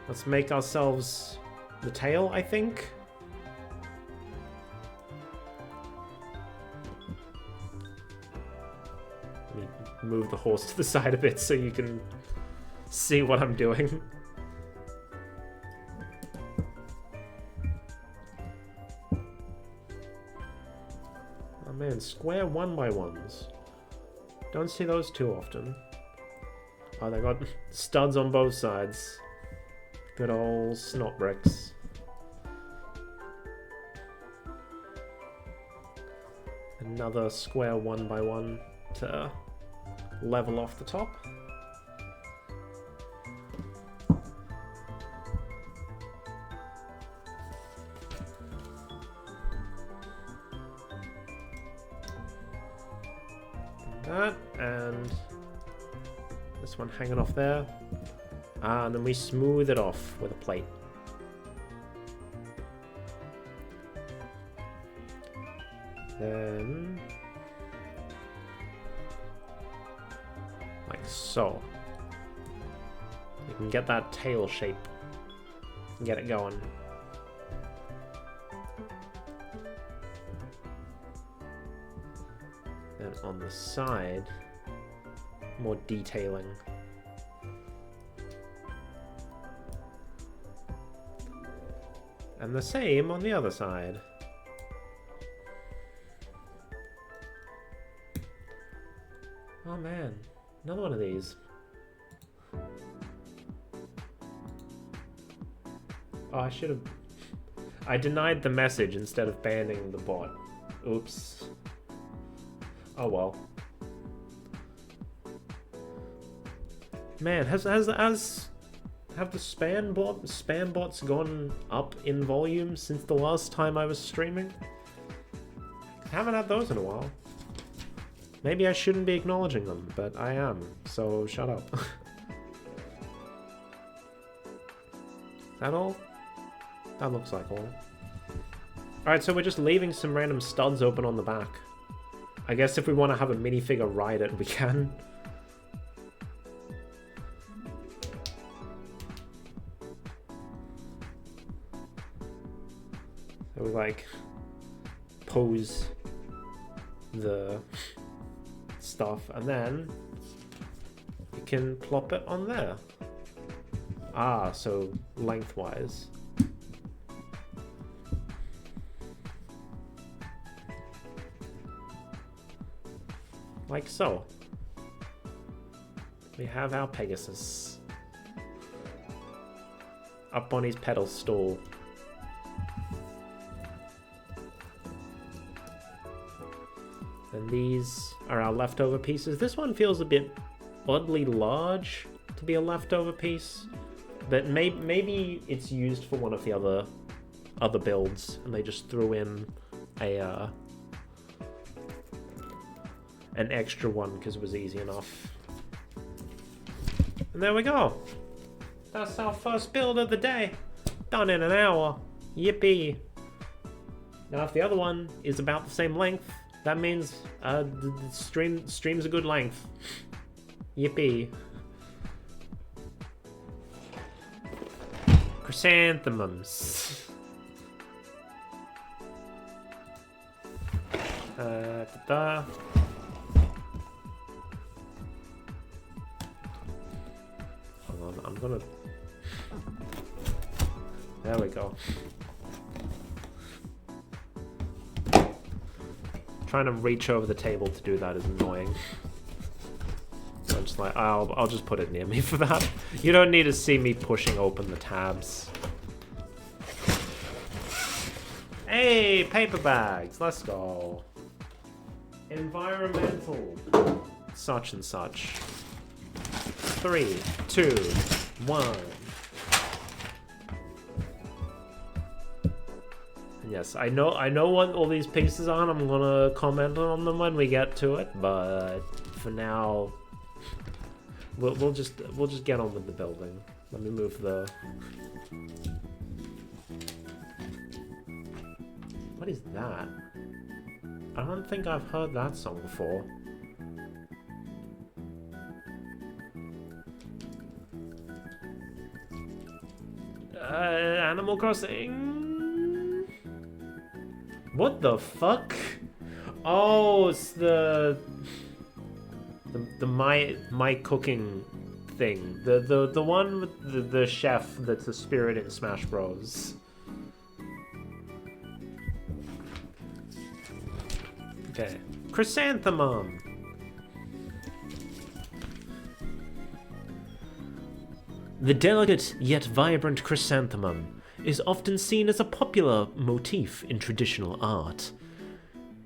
Let's make ourselves the tail, I think. Let me move the horse to the side a bit so you can see what I'm doing. Oh man, square 1x1s. Don't see those too often. Oh, they got studs on both sides. Good old snot bricks. Another square 1x1 to level off the top. That, and this one hanging off there. And then we smooth it off with a plate. Then, like so. You can get that tail shape and get it going. Then on the side, more detailing. And the same on the other side. Oh man, another one of these. Oh, I should have... I denied the message instead of banning the bot. Oops. Oh well. Man, have the spam bots gone up in volume since the last time I was streaming? I haven't had those in a while. Maybe I shouldn't be acknowledging them, but I am, so shut up. That all? That looks like all. Alright, so we're just leaving some random studs open on the back. I guess if we want to have a minifigure ride it, we can. So we like pose the stuff and then you can plop it on there. Ah, so lengthwise. Like so. We have our Pegasus up on his pedestal. And these are our leftover pieces. This one feels a bit oddly large to be a leftover piece, but maybe it's used for one of the other builds, and they just threw in a an extra one because it was easy enough. And there we go. That's our first build of the day. Done in an hour. Yippee. Now if the other one is about the same length, that means the stream's a good length. Yippee. Chrysanthemums. Ta-da. Hold on, I'm gonna... There we go. Trying to reach over the table to do that is annoying. So I'm just like, I'll just put it near me for that. You don't need to see me pushing open the tabs. Hey, paper bags, let's go. Environmental, such and such. 3, 2, 1. Yes, I know what all these pieces are, and I'm gonna comment on them when we get to it. But for now, we'll just get on with the building. Let me move the. What is that? I don't think I've heard that song before. Animal Crossing. What the fuck? Oh, it's the my cooking thing. The one with the chef that's a spirit in Smash Bros. Okay. Chrysanthemum. The delicate yet vibrant chrysanthemum is often seen as a popular motif in traditional art.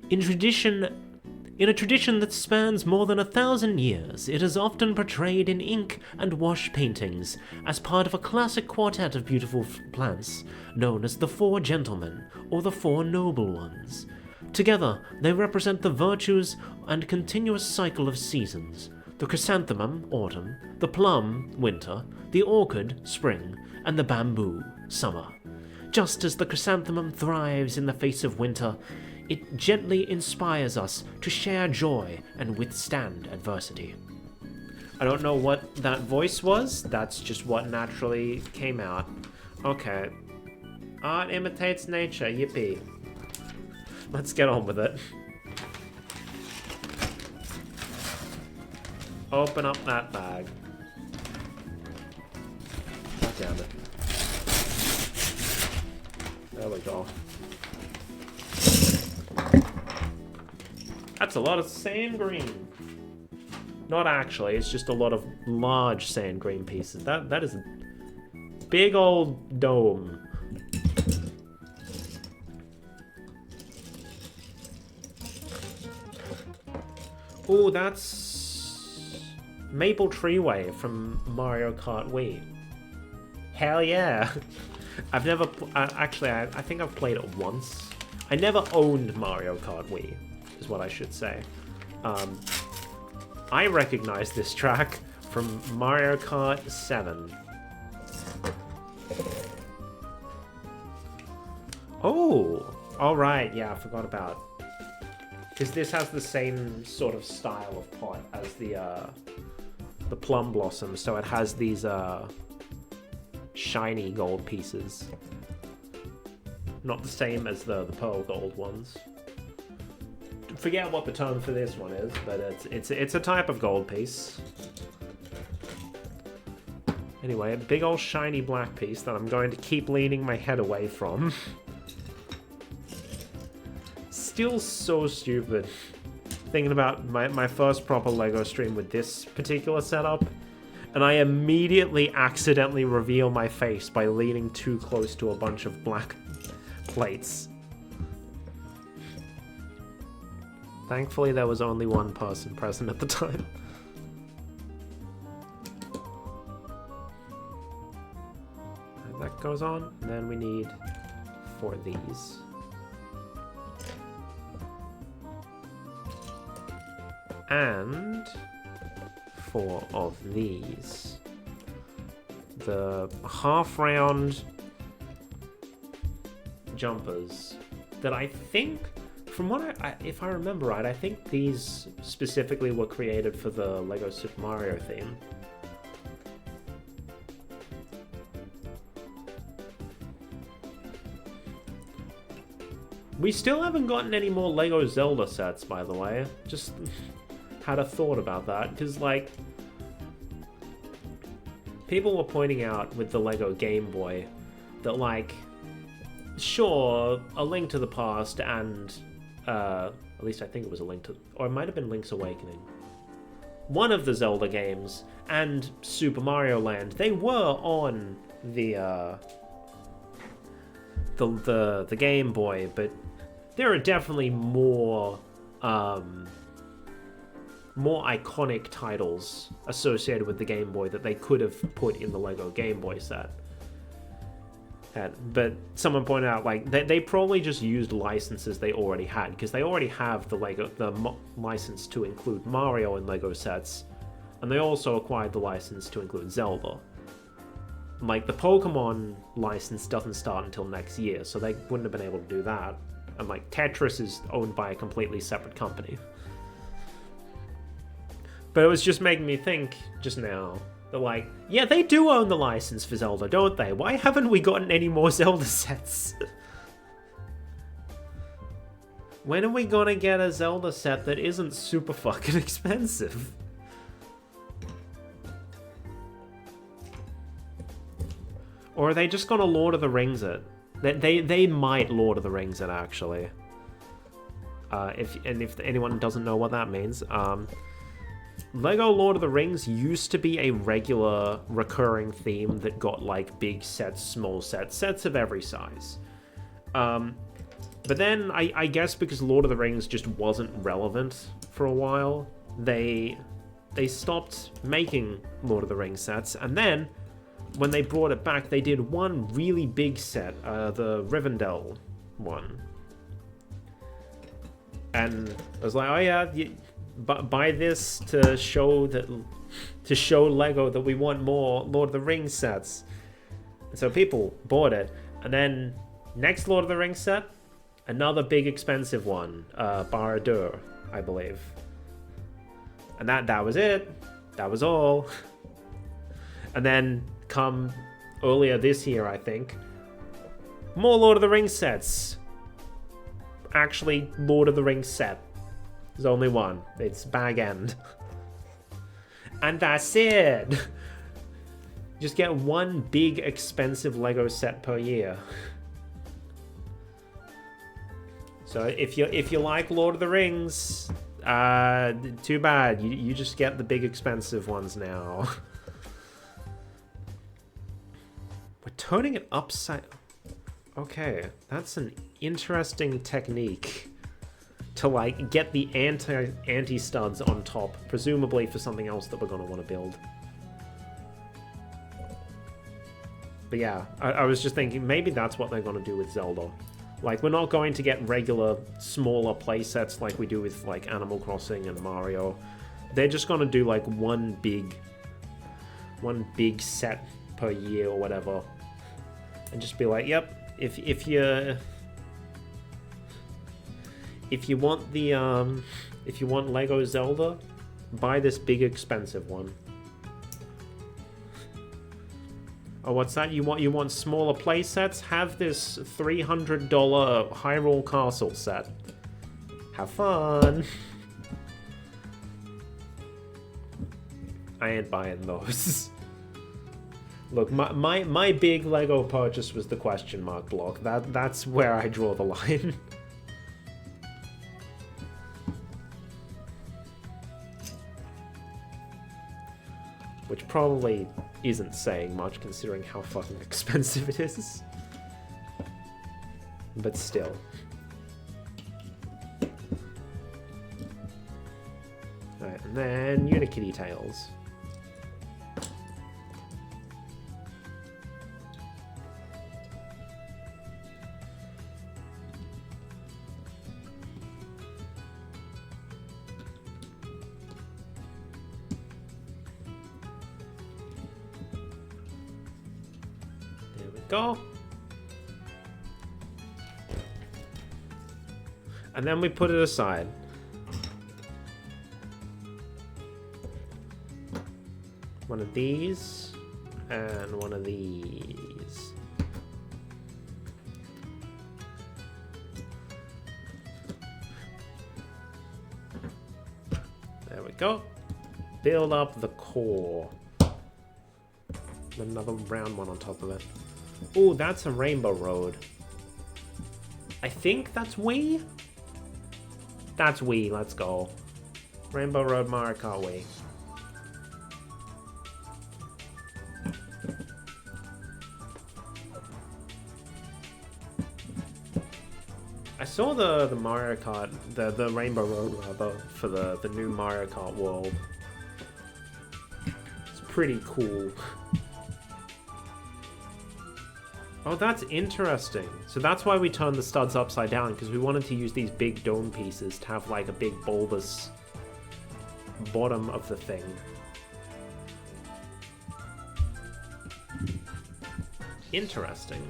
In a tradition that spans more than 1,000 years, it is often portrayed in ink and wash paintings as part of a classic quartet of beautiful plants known as the Four Gentlemen or the Four Noble Ones. Together, they represent the virtues and continuous cycle of seasons: the chrysanthemum, autumn; the plum, winter; the orchid, spring; and the bamboo, summer. Just as the chrysanthemum thrives in the face of winter, it gently inspires us to share joy and withstand adversity. I don't know what that voice was, that's just what naturally came out. Okay. Art imitates nature, yippee. Let's get on with it. Open up that bag. God damn it. There we go. That's a lot of sand green. Not actually, it's just a lot of large sand green pieces. That is a big old dome. Oh, that's Maple Treeway from Mario Kart Wii. Hell yeah! I've never... actually, I think I've played it once. I never owned Mario Kart Wii, is what I should say. I recognize this track from Mario Kart 7. Oh! Alright, yeah, I forgot about... Because this has the same sort of style of pot as the Plum Blossom, so it has these shiny gold pieces. Not the same as the pearl gold ones. Forget what the term for this one is, but it's a type of gold piece. Anyway, a big old shiny black piece that I'm going to keep leaning my head away from. Still so stupid. Thinking about my first proper LEGO stream with this particular setup, and I immediately accidentally reveal my face by leaning too close to a bunch of black plates. Thankfully, there was only one person present at the time. And that goes on, and then we need 4 of these. And 4 of these. The half-round jumpers that I think, from what if I remember right, I think these specifically were created for the LEGO Super Mario theme. We still haven't gotten any more LEGO Zelda sets, by the way. Just had a thought about that, because, like, people were pointing out with the LEGO Game Boy that, like, sure, A Link to the Past and, at least I think it was A Link to... or it might have been Link's Awakening. One of the Zelda games and Super Mario Land, they were on the Game Boy, but there are definitely more iconic titles associated with the Game Boy that they could have put in the LEGO Game Boy set. But someone pointed out, like, they probably just used licenses they already had, because they already have the license to include Mario in LEGO sets, and they also acquired the license to include Zelda. Like, the Pokemon license doesn't start until next year, so they wouldn't have been able to do that. And, like, Tetris is owned by a completely separate company. But it was just making me think just now that, like, yeah, they do own the license for Zelda, don't they? Why haven't we gotten any more Zelda sets? When are we gonna get a Zelda set that isn't super fucking expensive? Or are they just gonna Lord of the Rings it? They might Lord of the Rings it, actually. If anyone doesn't know what that means, LEGO Lord of the Rings used to be a regular recurring theme that got, like, big sets, small sets of every size. But then, I guess because Lord of the Rings just wasn't relevant for a while, they stopped making Lord of the Rings sets, and then when they brought it back, they did one really big set, the Rivendell one. And I was like, oh yeah, buy this to show LEGO that we want more Lord of the Rings sets. And so people bought it, and then next Lord of the Rings set, another big expensive one, Barad-dûr, I believe. And that was it. That was all. And then come earlier this year, I think, more Lord of the Rings sets. Actually, Lord of the Rings set. There's only one. It's Bag End. And that's it. Just get one big expensive LEGO set per year. So if you like Lord of the Rings, too bad. You just get the big expensive ones now. We're turning it upside... Okay, that's an interesting technique. to like get the anti-studs on top, presumably for something else that we're going to want to build. But yeah, I was just thinking maybe that's what they're going to do with Zelda. Like, we're not going to get regular, smaller playsets like we do with, like, Animal Crossing and Mario. They're just going to do, like, one big set per year or whatever. And just be like, yep, if you want the, if you want Lego Zelda, buy this big expensive one. Oh, what's that? You want smaller play sets? Have this $300 Hyrule Castle set. Have fun. I ain't buying those. Look, my big Lego purchase was the question mark block. That's where I draw the line. Which probably isn't saying much considering how fucking expensive it is. But still. Alright, and then Unikitty Tails. Go. And then we put it aside. One of these and one of these. There we go. Build up the core. Another round one on top of it. Oh, that's a Rainbow Road. I think that's Wii? That's Wii, let's go. Rainbow Road Mario Kart Wii. I saw the Mario Kart, the Rainbow Road rather, for the new Mario Kart World. It's pretty cool. Oh, that's interesting. So that's why we turned the studs upside down, because we wanted to use these big dome pieces to have like a big bulbous bottom of the thing. Interesting.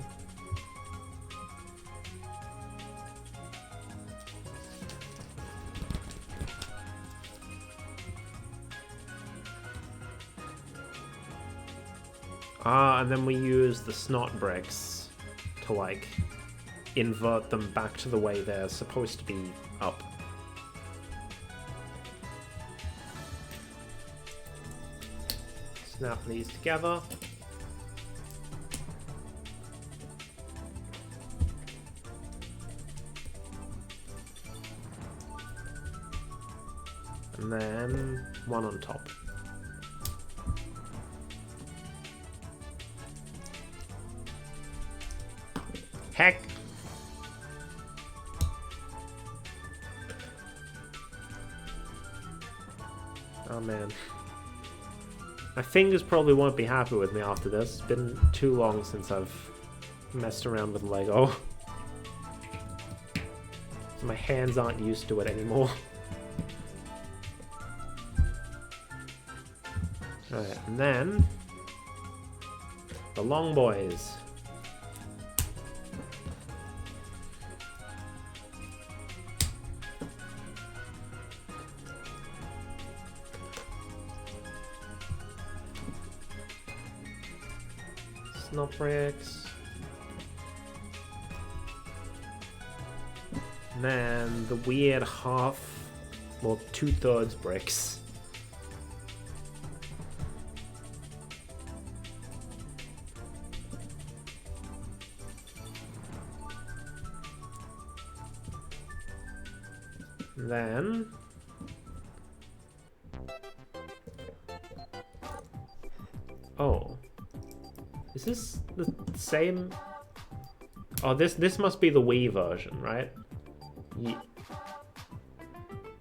Ah, and then we use the snot bricks to, like, invert them back to the way they're supposed to be up. Snap these together. And then one on top. Heck! Oh man. My fingers probably won't be happy with me after this. It's been too long since I've messed around with Lego. So my hands aren't used to it anymore. Alright, and then the long boys. Snot bricks. And then the weird half, well, 2/3 bricks. And then oh. Is this the same? Oh, this must be the Wii version, right?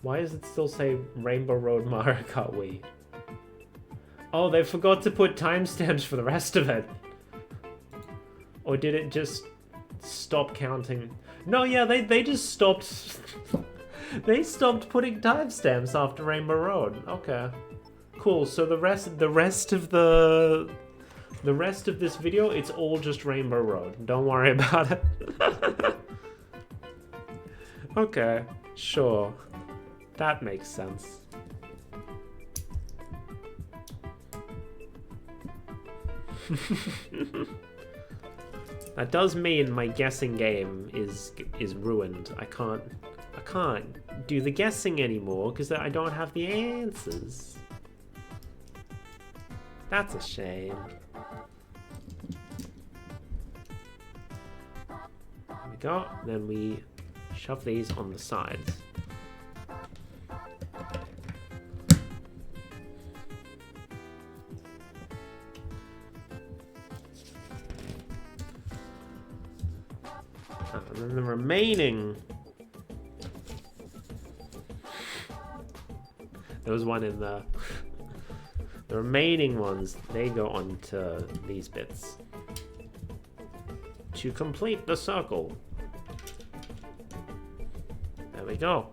Why does it still say Rainbow Road Mario Kart Wii? Oh, they forgot to put timestamps for the rest of it. Or did it just stop counting? No, yeah, they just stopped. They stopped putting timestamps after Rainbow Road. Okay, cool. So the rest of this video, it's all just Rainbow Road. Don't worry about it. Okay, sure. That makes sense. That does mean my guessing game is ruined. I can't do the guessing anymore because I don't have the answers. That's a shame. There we go. Then we shove these on the sides. And then the remaining... There was one in the... The remaining ones, they go onto these bits. To complete the circle. There we go.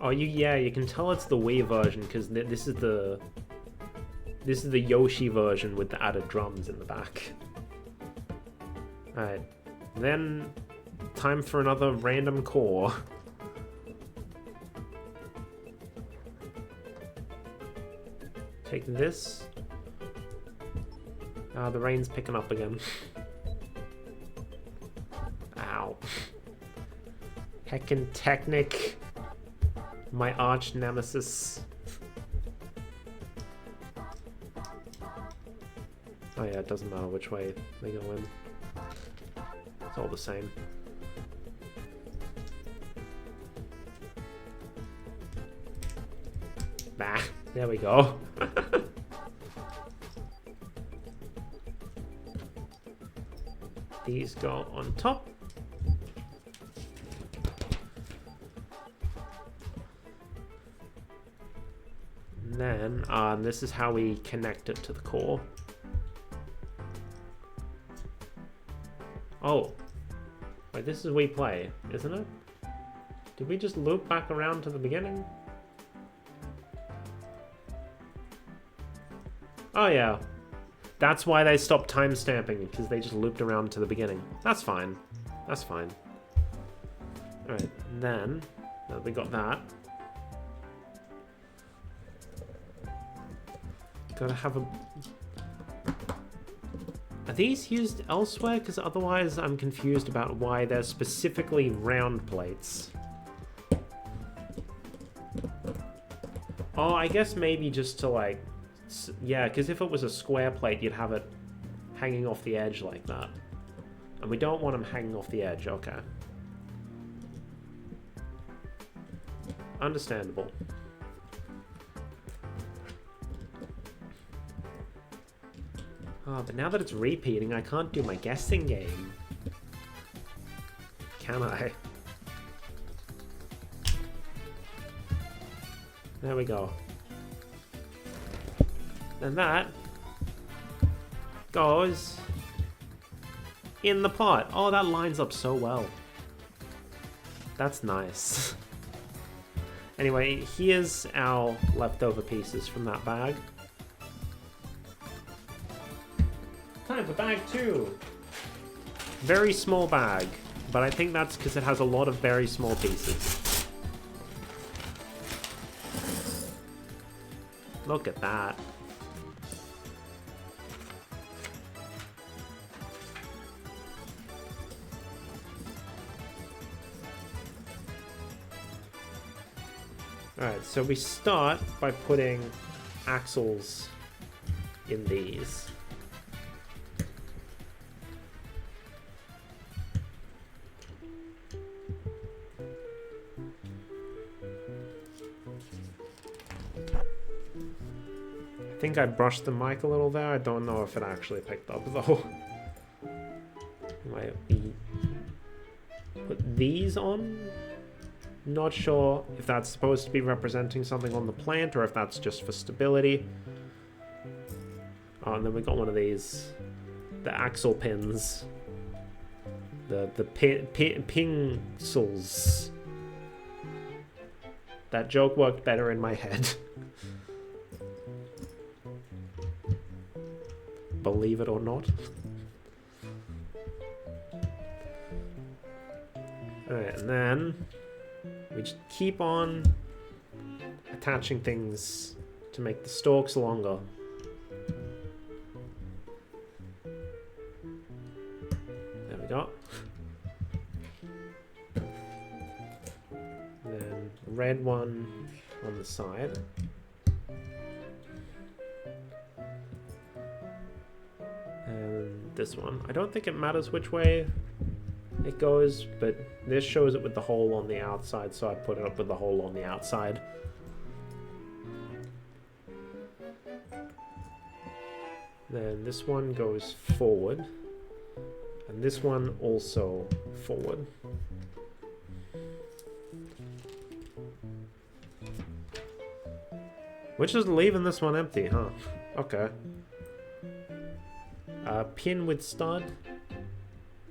Oh, yeah, you can tell it's the Wii version because this is the Yoshi version with the added drums in the back. Alright, then time for another random core. Take this. Ah, the rain's picking up again. Ow. Heckin' Technic. My arch nemesis. Oh yeah, it doesn't matter which way they go in. It's all the same. Bah, there we go. These go on top. And then, this is how we connect it to the core. Oh. Wait, this is we play, isn't it? Did we just loop back around to the beginning? Oh yeah. That's why they stopped timestamping, because they just looped around to the beginning. That's fine. That's fine. Alright, then we got that. Gotta have a... Are these used elsewhere? Because otherwise I'm confused about why they're specifically round plates. Oh, I guess maybe just to like... Yeah, because if it was a square plate, you'd have it hanging off the edge like that. And we don't want them hanging off the edge, okay. Understandable. Oh, but now that it's repeating, I can't do my guessing game. Can I? There we go. And that goes in the pot. Oh, that lines up so well. That's nice. Anyway, here's our leftover pieces from that bag. Time for bag 2. Very small bag, but I think that's because it has a lot of very small pieces. Look at that. Alright, so we start by putting axles in these. think I brushed the mic a little there. I don't know if it actually picked up though. Might be put these on. Not sure if that's supposed to be representing something on the plant or if that's just for stability. Oh, and then we got one of these, the axle pins, the pingsels. That joke worked better in my head. Believe it or not. Alright, and then we just keep on attaching things to make the stalks longer. There we go. Then red one on the side. And this one. I don't think it matters which way it goes, but this shows it with the hole on the outside, so I put it up with the hole on the outside. Then this one goes forward, and this one also forward. We're just leaving this one empty, huh? Okay. Pin with stud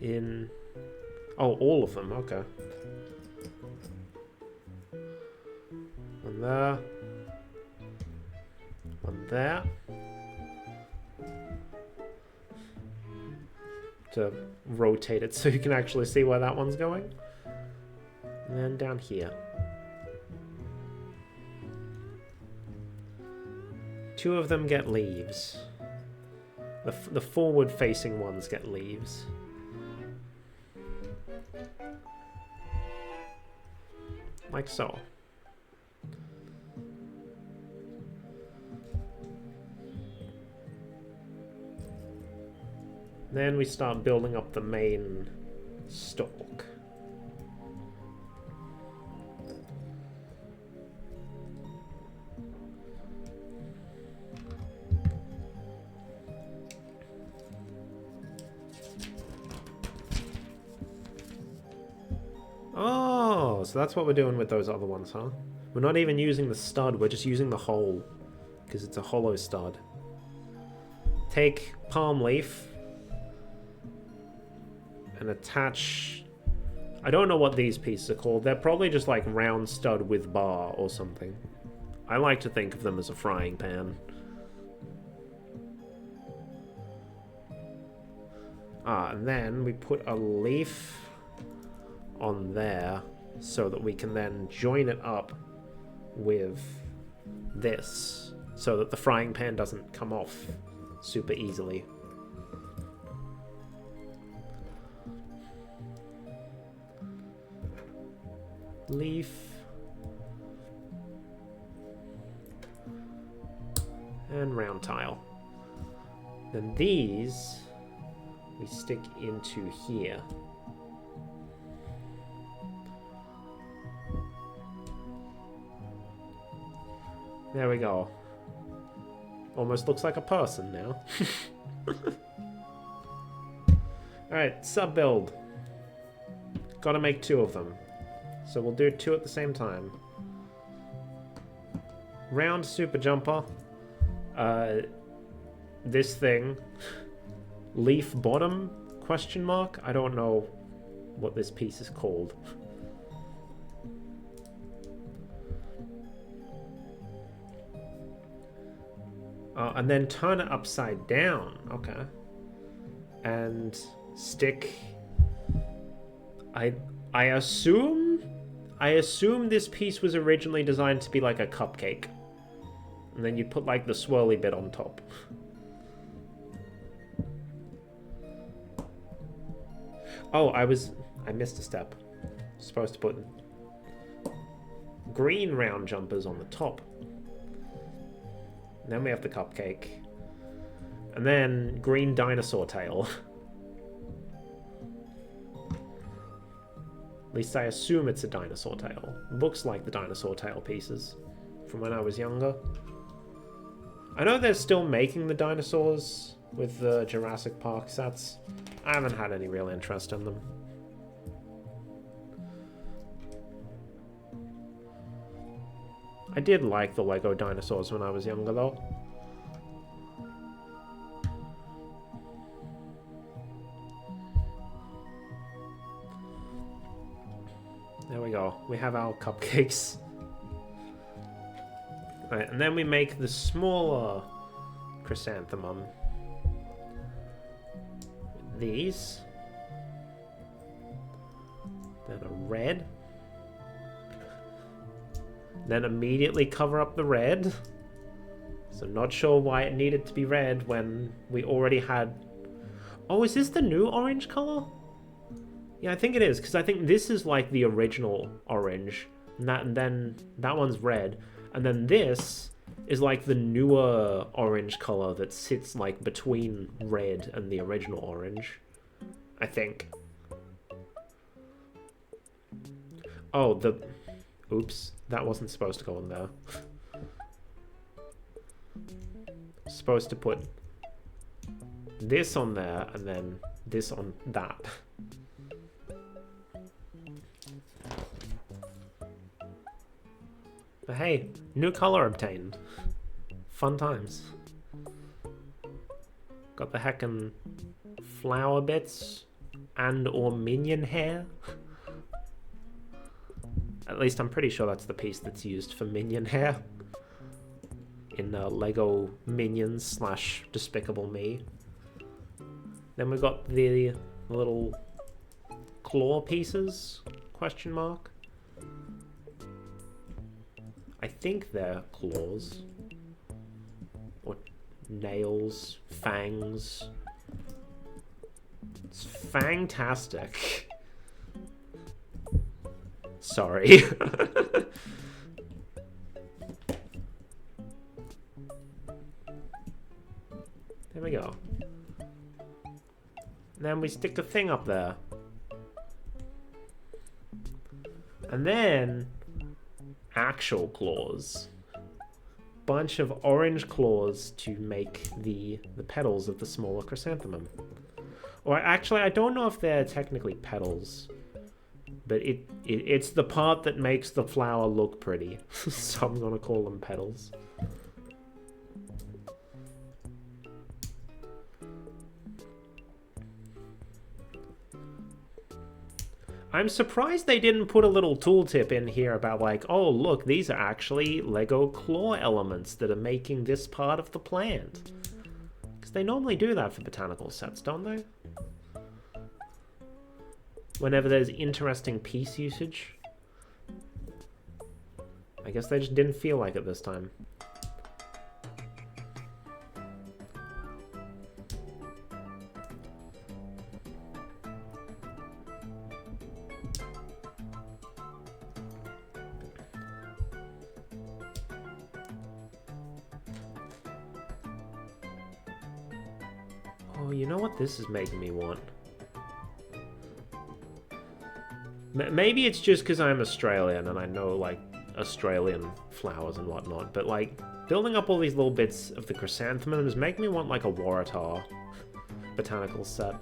in... Oh, all of them, okay. One there. One there. To rotate it so you can actually see where that one's going. And then down here. Two of them get leaves. The forward-facing ones get leaves. Like so. Then we start building up the main stalk. Oh, so that's what we're doing with those other ones, huh? We're not even using the stud, we're just using the hole, because it's a hollow stud. Take palm leaf and attach... I don't know what these pieces are called. They're probably just like round stud with bar or something. I like to think of them as a frying pan. And then we put a leaf on there so that we can then join it up with this so that the frying pan doesn't come off super easily. Leaf and round tile. Then these we stick into here. There we go. Almost looks like a person now. Alright, sub-build. Gotta make two of them. So we'll do two at the same time. Round super jumper. This thing. Leaf bottom? Question mark? I don't know what this piece is called. And then turn it upside down. Okay. And stick... I assume this piece was originally designed to be like a cupcake. And then you put like the swirly bit on top. Oh, I missed a step. Supposed to put green round jumpers on the top. And then we have the cupcake. And then green dinosaur tail. At least I assume it's a dinosaur tail. Looks like the dinosaur tail pieces from when I was younger. I know they're still making the dinosaurs with the Jurassic Park sets. I haven't had any real interest in them. I did like the Lego dinosaurs when I was younger, though. There we go. We have our cupcakes. Right, and then we make the smaller chrysanthemum. These. Then a red. Then immediately cover up the red. So not sure why it needed to be red when we already had... Oh, is this the new orange color? Yeah, I think it is, because I think this is like the original orange. And then that one's red. And then this is like the newer orange color that sits like between red and the original orange. I think. Oh, the... Oops, that wasn't supposed to go in there. Supposed to put this on there and then this on that. But hey, new color obtained. Fun times. Got the heckin' flower bits and or minion hair. At least I'm pretty sure that's the piece that's used for minion hair. In Lego Minions / Despicable Me. Then we got the little claw pieces, question mark. I think they're claws. Or nails, fangs. It's fantastic. Sorry. There we go. And then we stick a thing up there. And then actual claws. Bunch of orange claws to make the petals of the smaller chrysanthemum. Or actually, I don't know if they're technically petals. But it's the part that makes the flower look pretty. So I'm gonna call them petals. I'm surprised they didn't put a little tooltip in here about like, oh look, these are actually Lego claw elements that are making this part of the plant. Because they normally do that for botanical sets, don't they? Whenever there's interesting piece usage. I guess they just didn't feel like it this time. Oh, you know what this is making me want? Maybe it's just because I'm Australian and I know, like, Australian flowers and whatnot, but, like, building up all these little bits of the chrysanthemums make me want, like, a Waratah botanical set.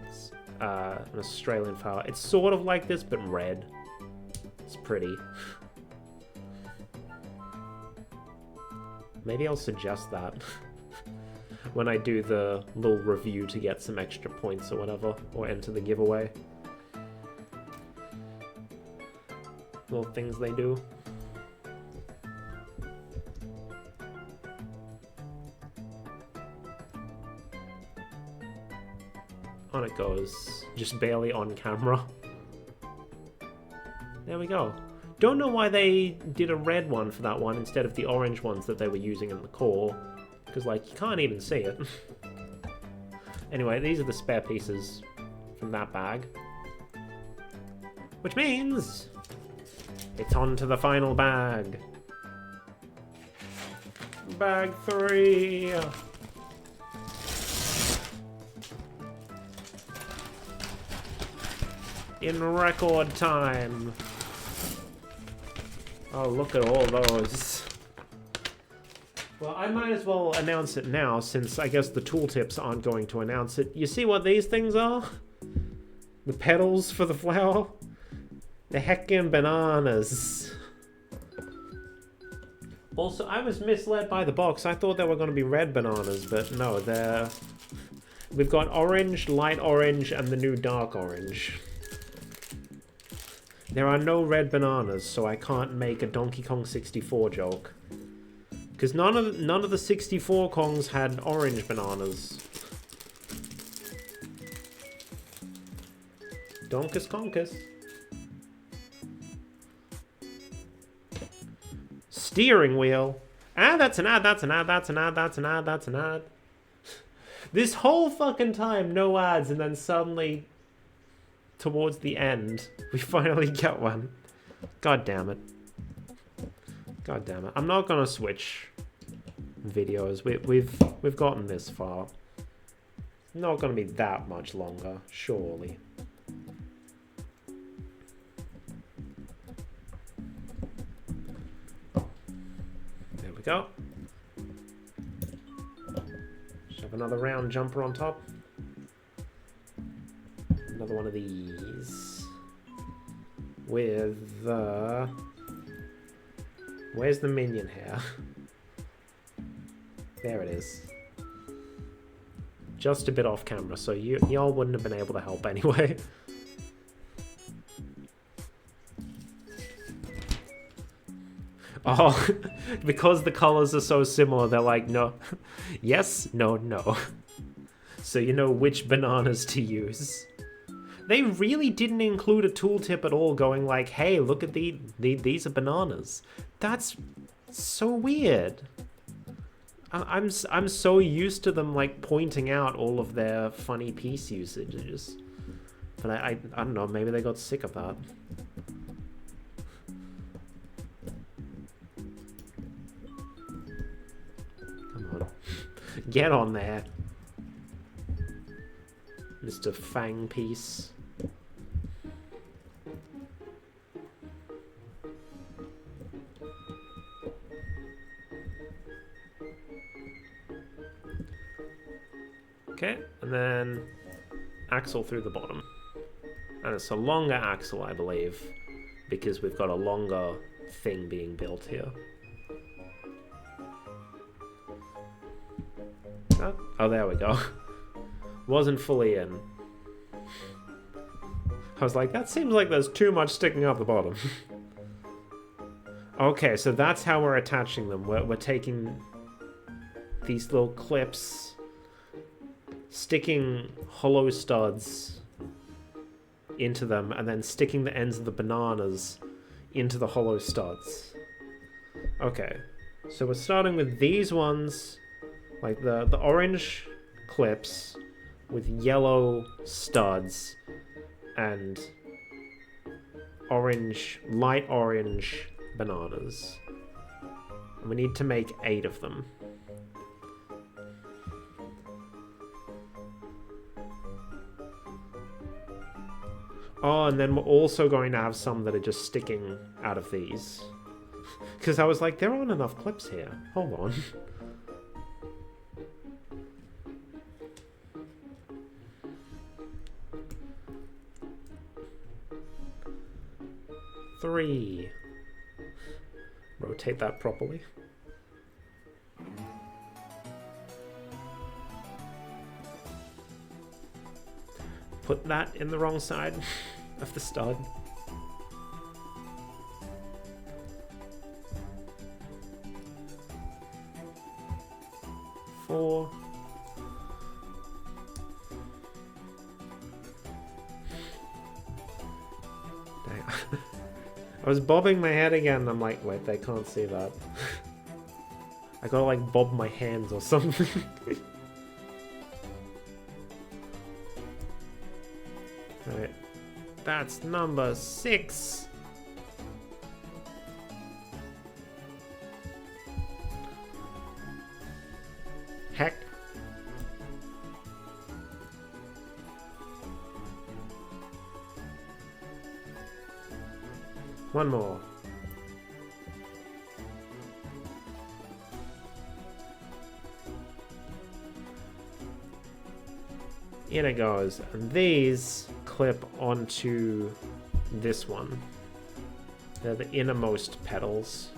It's, an Australian flower. It's sort of like this, but red. It's pretty. Maybe I'll suggest that when I do the little review to get some extra points or whatever, or enter the giveaway. Little things they do. On it goes, just barely on camera. There we go. Don't know why they did a red one for that one instead of the orange ones that they were using in the core, because like you can't even see it. Anyway, these are the spare pieces from that bag, which means it's on to the final bag. Bag 3. In record time. Oh, look at all those. Well, I might as well announce it now, since I guess the tooltips aren't going to announce it. You see what these things are? The petals for the flower? The heckin' bananas. Also, I was misled by the box. I thought they were going to be red bananas, but no, they're... We've got orange, light orange, and the new dark orange. There are no red bananas, so I can't make a Donkey Kong 64 joke. Because none of the 64 Kongs had orange bananas. Donkus Conkus. Steering wheel. Ah, that's an ad, that's an ad, that's an ad, that's an ad, that's an ad. This whole fucking time, no ads, and then suddenly, towards the end, we finally get one. God damn it. God damn it. I'm not gonna switch videos. We've gotten this far. Not gonna be that much longer, surely. There we go. Shove another round jumper on top. Another one of these. With the... Where's the minion hair? There it is. Just a bit off camera, so y'all wouldn't have been able to help anyway. Oh, because the colors are so similar, they're like, no, yes, no, no. So you know which bananas to use. They really didn't include a tooltip at all going like, hey, look at these are bananas. That's so weird. I'm so used to them like pointing out all of their funny piece usages. But I don't know, maybe they got sick of that. Come on. Get on there. Mr. Fang Piece. Okay, and then axle through the bottom. And it's a longer axle, I believe, because we've got a longer thing being built here. Oh, there we go. Wasn't fully in. I was like, that seems like there's too much sticking out the bottom. Okay, so that's how we're attaching them. We're taking these little clips, sticking hollow studs into them, and then sticking the ends of the bananas into the hollow studs. Okay, so we're starting with these ones, like the orange clips with yellow studs and orange, light orange bananas. And we need to make 8 of them. Oh, and then we're also going to have some that are just sticking out of these. Because I was like, there aren't enough clips here. Hold on. Three. Rotate that properly. Put that in the wrong side of the stud. Four. Dang. I was bobbing my head again and I'm like, wait, they can't see that. I gotta like bob my hands or something. Alright, that's number 6. Heck. One more. In it goes. And these clip onto this one. They're the innermost petals.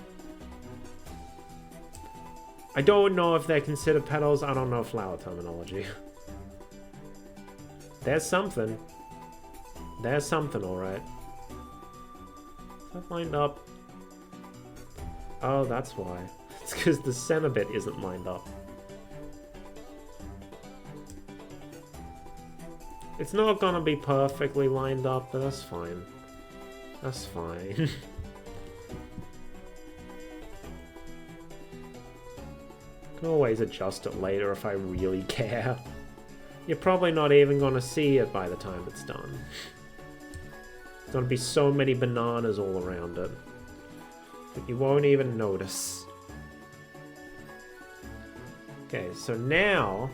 I don't know if they're considered petals. I don't know flower terminology. There's something. There's something, alright. Is that lined up? Oh, that's why. It's because the center bit isn't lined up. It's not gonna be perfectly lined up, but that's fine. That's fine. Can always adjust it later if I really care. You're probably not even gonna see it by the time it's done. There's gonna be so many bananas all around it that you won't even notice. Okay, so now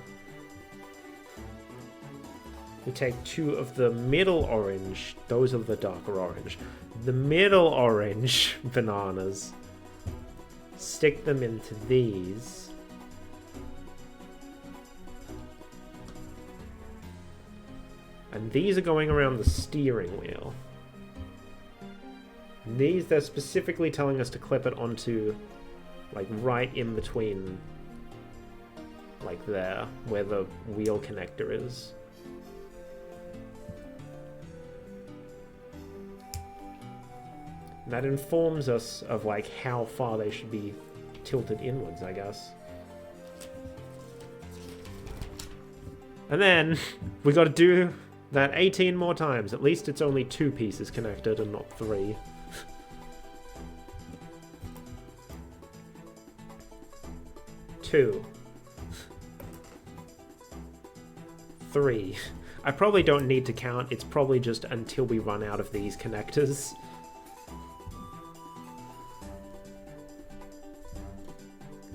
we take two of the middle orange, those are the darker orange, the middle orange bananas, stick them into these. And these are going around the steering wheel. And these, they're specifically telling us to clip it onto, like, right in between, like there, where the wheel connector is. And that informs us of, like, how far they should be tilted inwards, I guess. And then, we gotta do that 18 more times. At least it's only 2 pieces connected and not 3. 2. 3. I probably don't need to count. It's probably just until we run out of these connectors.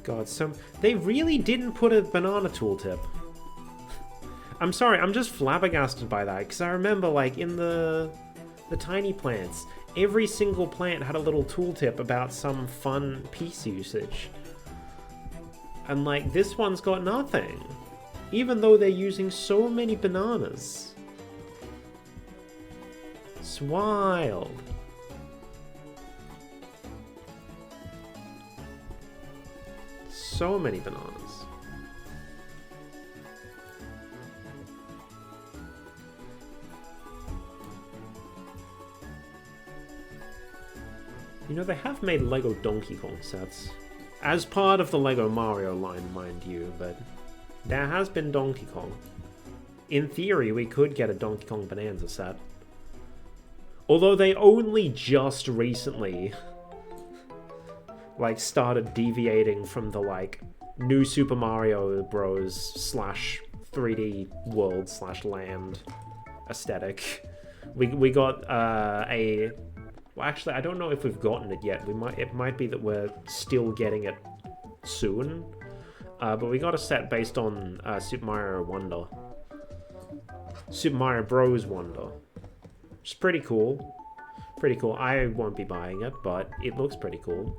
God, they really didn't put a banana tooltip. I'm sorry, I'm just flabbergasted by that, because I remember, like, in the tiny plants, every single plant had a little tooltip about some fun piece usage. And, like, this one's got nothing. Even though they're using so many bananas. It's wild. So many bananas. You know, they have made Lego Donkey Kong sets. As part of the Lego Mario line, mind you, but there has been Donkey Kong. In theory, we could get a Donkey Kong Bonanza set. Although they only just recently, like, started deviating from the, like, new Super Mario Bros. / 3D world / land aesthetic. We got a... Well, actually, I don't know if we've gotten it yet. It might be that we're still getting it soon. But we got a set based on Super Mario Wonder. Super Mario Bros. Wonder. Which is pretty cool. Pretty cool. I won't be buying it, but it looks pretty cool.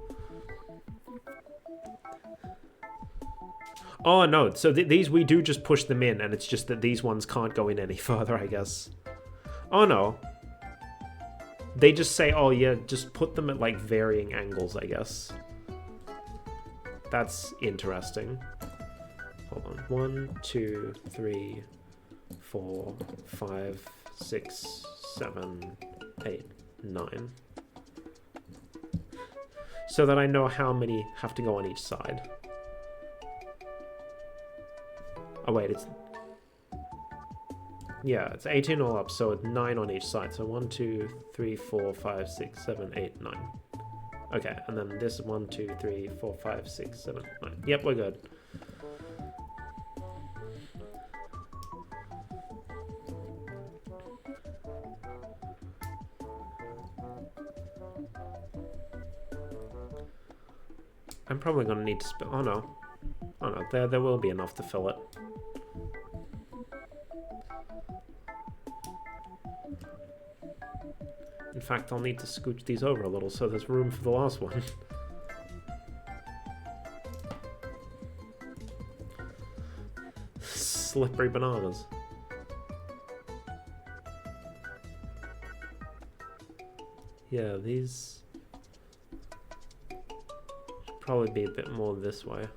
Oh, no. So these, we do just push them in, and it's just that these ones can't go in any further, I guess. Oh, no. They just say, oh, yeah, just put them at, like, varying angles, I guess. That's interesting. Hold on. 1, 2, 3, 4, 5, 6, 7, 8, 9. So that I know how many have to go on each side. Oh, wait, it's... Yeah, it's 18 all up, so it's 9 on each side. So 1, 2, 3, 4, 5, 6, 7, 8, 9. Okay, and then this 1, 2, 3, 4, 5, 6, 7, 9. Yep, we're good. I'm probably gonna need to spell. Oh no. Oh no, there will be enough to fill it. In fact, I'll need to scooch these over a little so there's room for the last one. Slippery bananas. Yeah, these should probably be a bit more this way.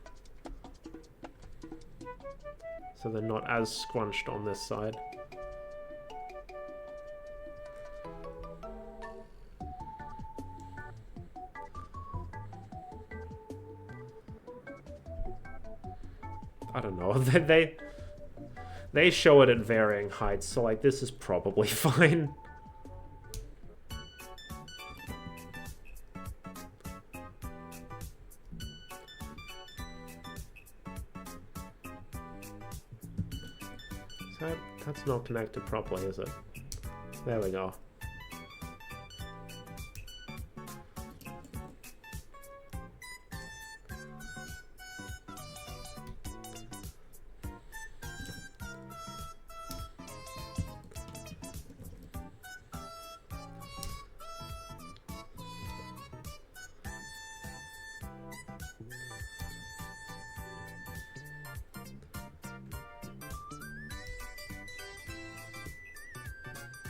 So they're not as scrunched on this side. I don't know. They show it at varying heights, so like this is probably fine. That's not connected properly, is it? There we go.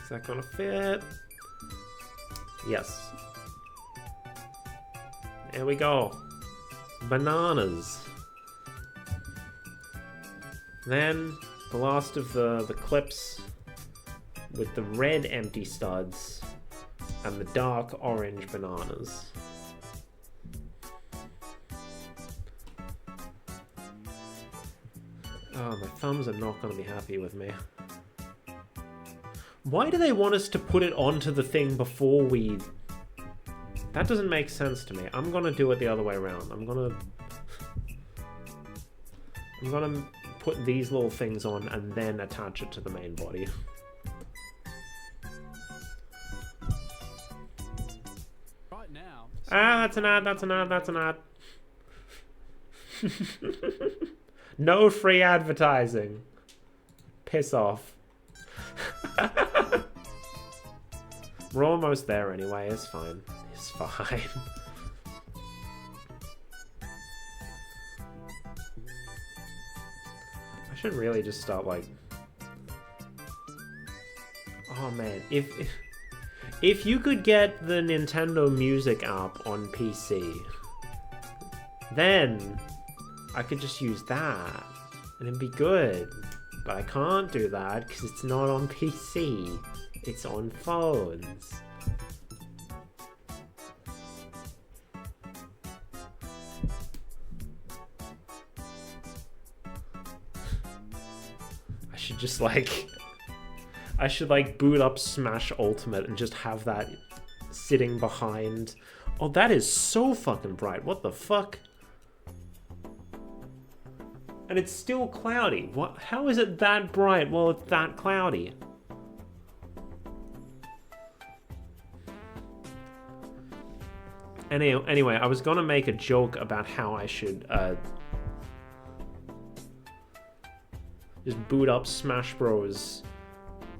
Is that gonna fit? Yes. There we go. Bananas. Then the last of the clips with the red empty studs and the dark orange bananas. Oh, my thumbs are not going to be happy with me. Why do they want us to put it onto the thing before we... That doesn't make sense to me. I'm going to do it the other way around. I'm going to put these little things on and then attach it to the main body. Right now. Ah, that's an ad, that's an ad, that's an ad. No free advertising. Piss off. We're almost there anyway, it's fine. It's fine. I should really just start like... Oh man, if you could get the Nintendo Music app on PC, then I could just use that and it'd be good. But I can't do that because it's not on PC. It's on phones. I should just like... I should like boot up Smash Ultimate and just have that sitting behind... Oh, that is so fucking bright. What the fuck? And it's still cloudy. What? How is it that bright while it's that cloudy? Anyway, I was gonna make a joke about how I should just boot up Smash Bros.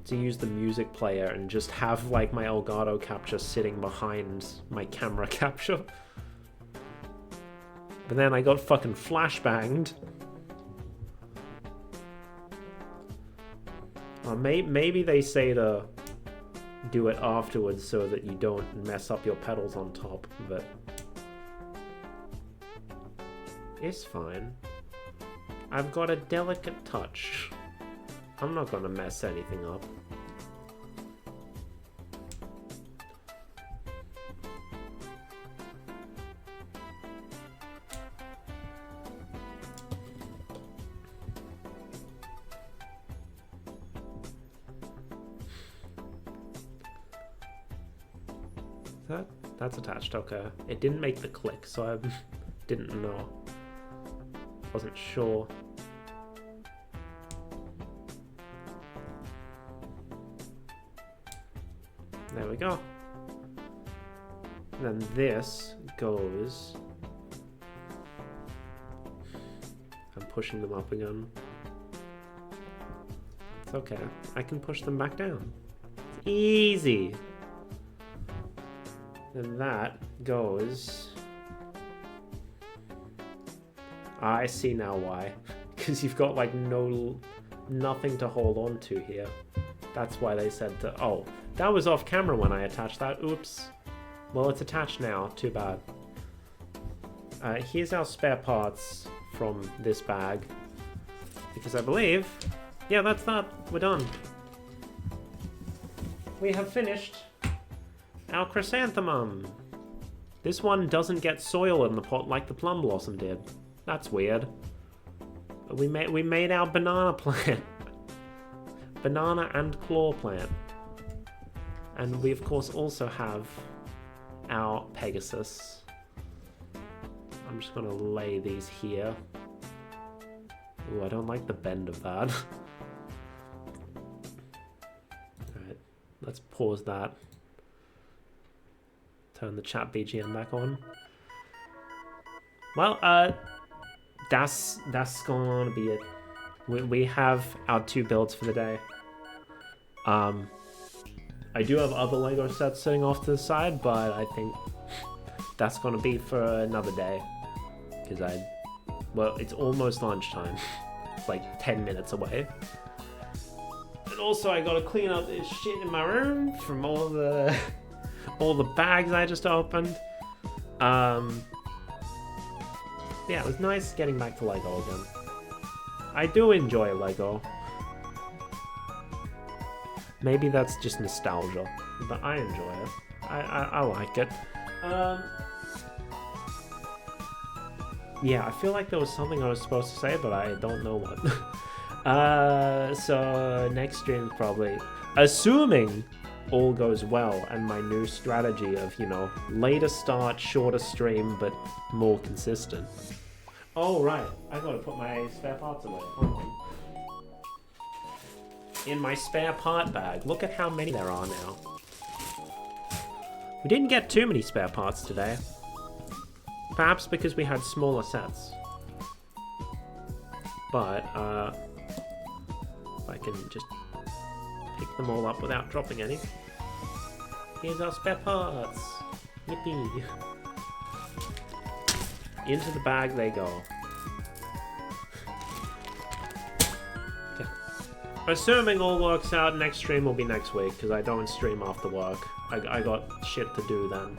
To use the music player and just have like my Elgato capture sitting behind my camera capture. But then I got fucking flashbanged. Maybe they say to do it afterwards so that you don't mess up your pedals on top, but it's fine. I've got a delicate touch. I'm not gonna mess anything up. That's attached, okay. It didn't make the click, so I didn't know. Wasn't sure. There we go. And then this goes... I'm pushing them up again. It's okay. I can push them back down. It's easy. Then that goes... I see now why. Because you've got like nothing to hold on to here. That's why they said to... Oh, that was off camera when I attached that. Oops. Well, it's attached now. Too bad. Here's our spare parts from this bag. Because I believe... Yeah, that's that. We're done. We have finished our chrysanthemum. This one doesn't get soil in the pot like the plum blossom did. That's weird. We made our banana plant. Banana and claw plant. And we of course also have our Pegasus. I'm just gonna lay these here. Ooh, I don't like the bend of that. Alright, let's pause that. Turn the chat BGM back on. Well, that's gonna be it. We have our 2 builds for the day. I do have other Lego sets sitting off to the side, but I think that's gonna be for another day. Because well, it's almost lunchtime. It's like 10 minutes away. And also I gotta clean up this shit in my room from all the bags I just opened. Yeah, it was nice getting back to Lego again. I do enjoy Lego. Maybe that's just nostalgia, but I enjoy it. I like it. Yeah, I feel like there was something I was supposed to say, but I don't know what. So next stream probably, assuming all goes well, and my new strategy of, you know, later start, shorter stream, but more consistent. Oh, right. I gotta put my spare parts away. Hold on. In my spare part bag. Look at how many there are now. We didn't get too many spare parts today. Perhaps because we had smaller sets. But, if I can just pick them all up without dropping any. Here's our spare parts. Yippee. Into the bag they go. Okay. Assuming all works out, next stream will be next week, because I don't stream after work. I got shit to do then.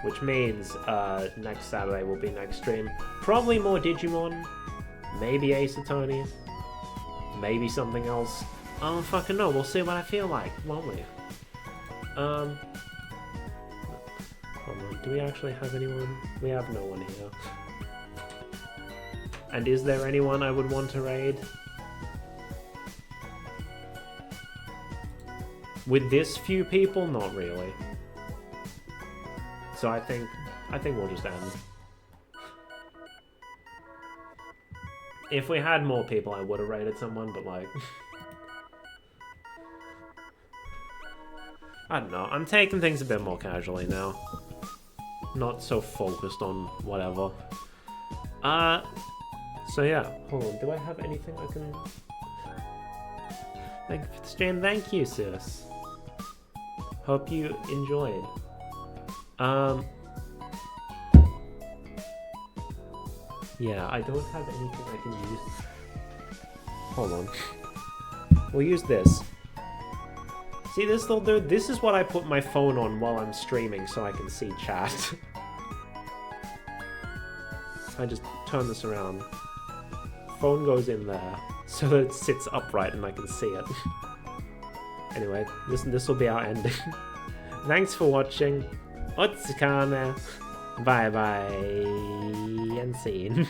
Which means next Saturday will be next stream. Probably more Digimon. Maybe Ace Attorney. Maybe something else. I don't fucking know. We'll see what I feel like, won't we? Hold on. Do we actually have anyone? We have no one here. And is there anyone I would want to raid? With this few people? Not really. So I think we'll just end. If we had more people, I would have raided someone, but like... I don't know, I'm taking things a bit more casually now. Not so focused on whatever. So yeah, hold on, do I have anything I can... Thank you for the stream, thank you, sis. Hope you enjoyed. Yeah, I don't have anything I can use. Hold on. We'll use this. See this little dude? This is what I put my phone on while I'm streaming so I can see chat. I just turn this around. Phone goes in there so that it sits upright and I can see it. Anyway, this will be our ending. Thanks for watching. Otsukane. Bye bye and scene.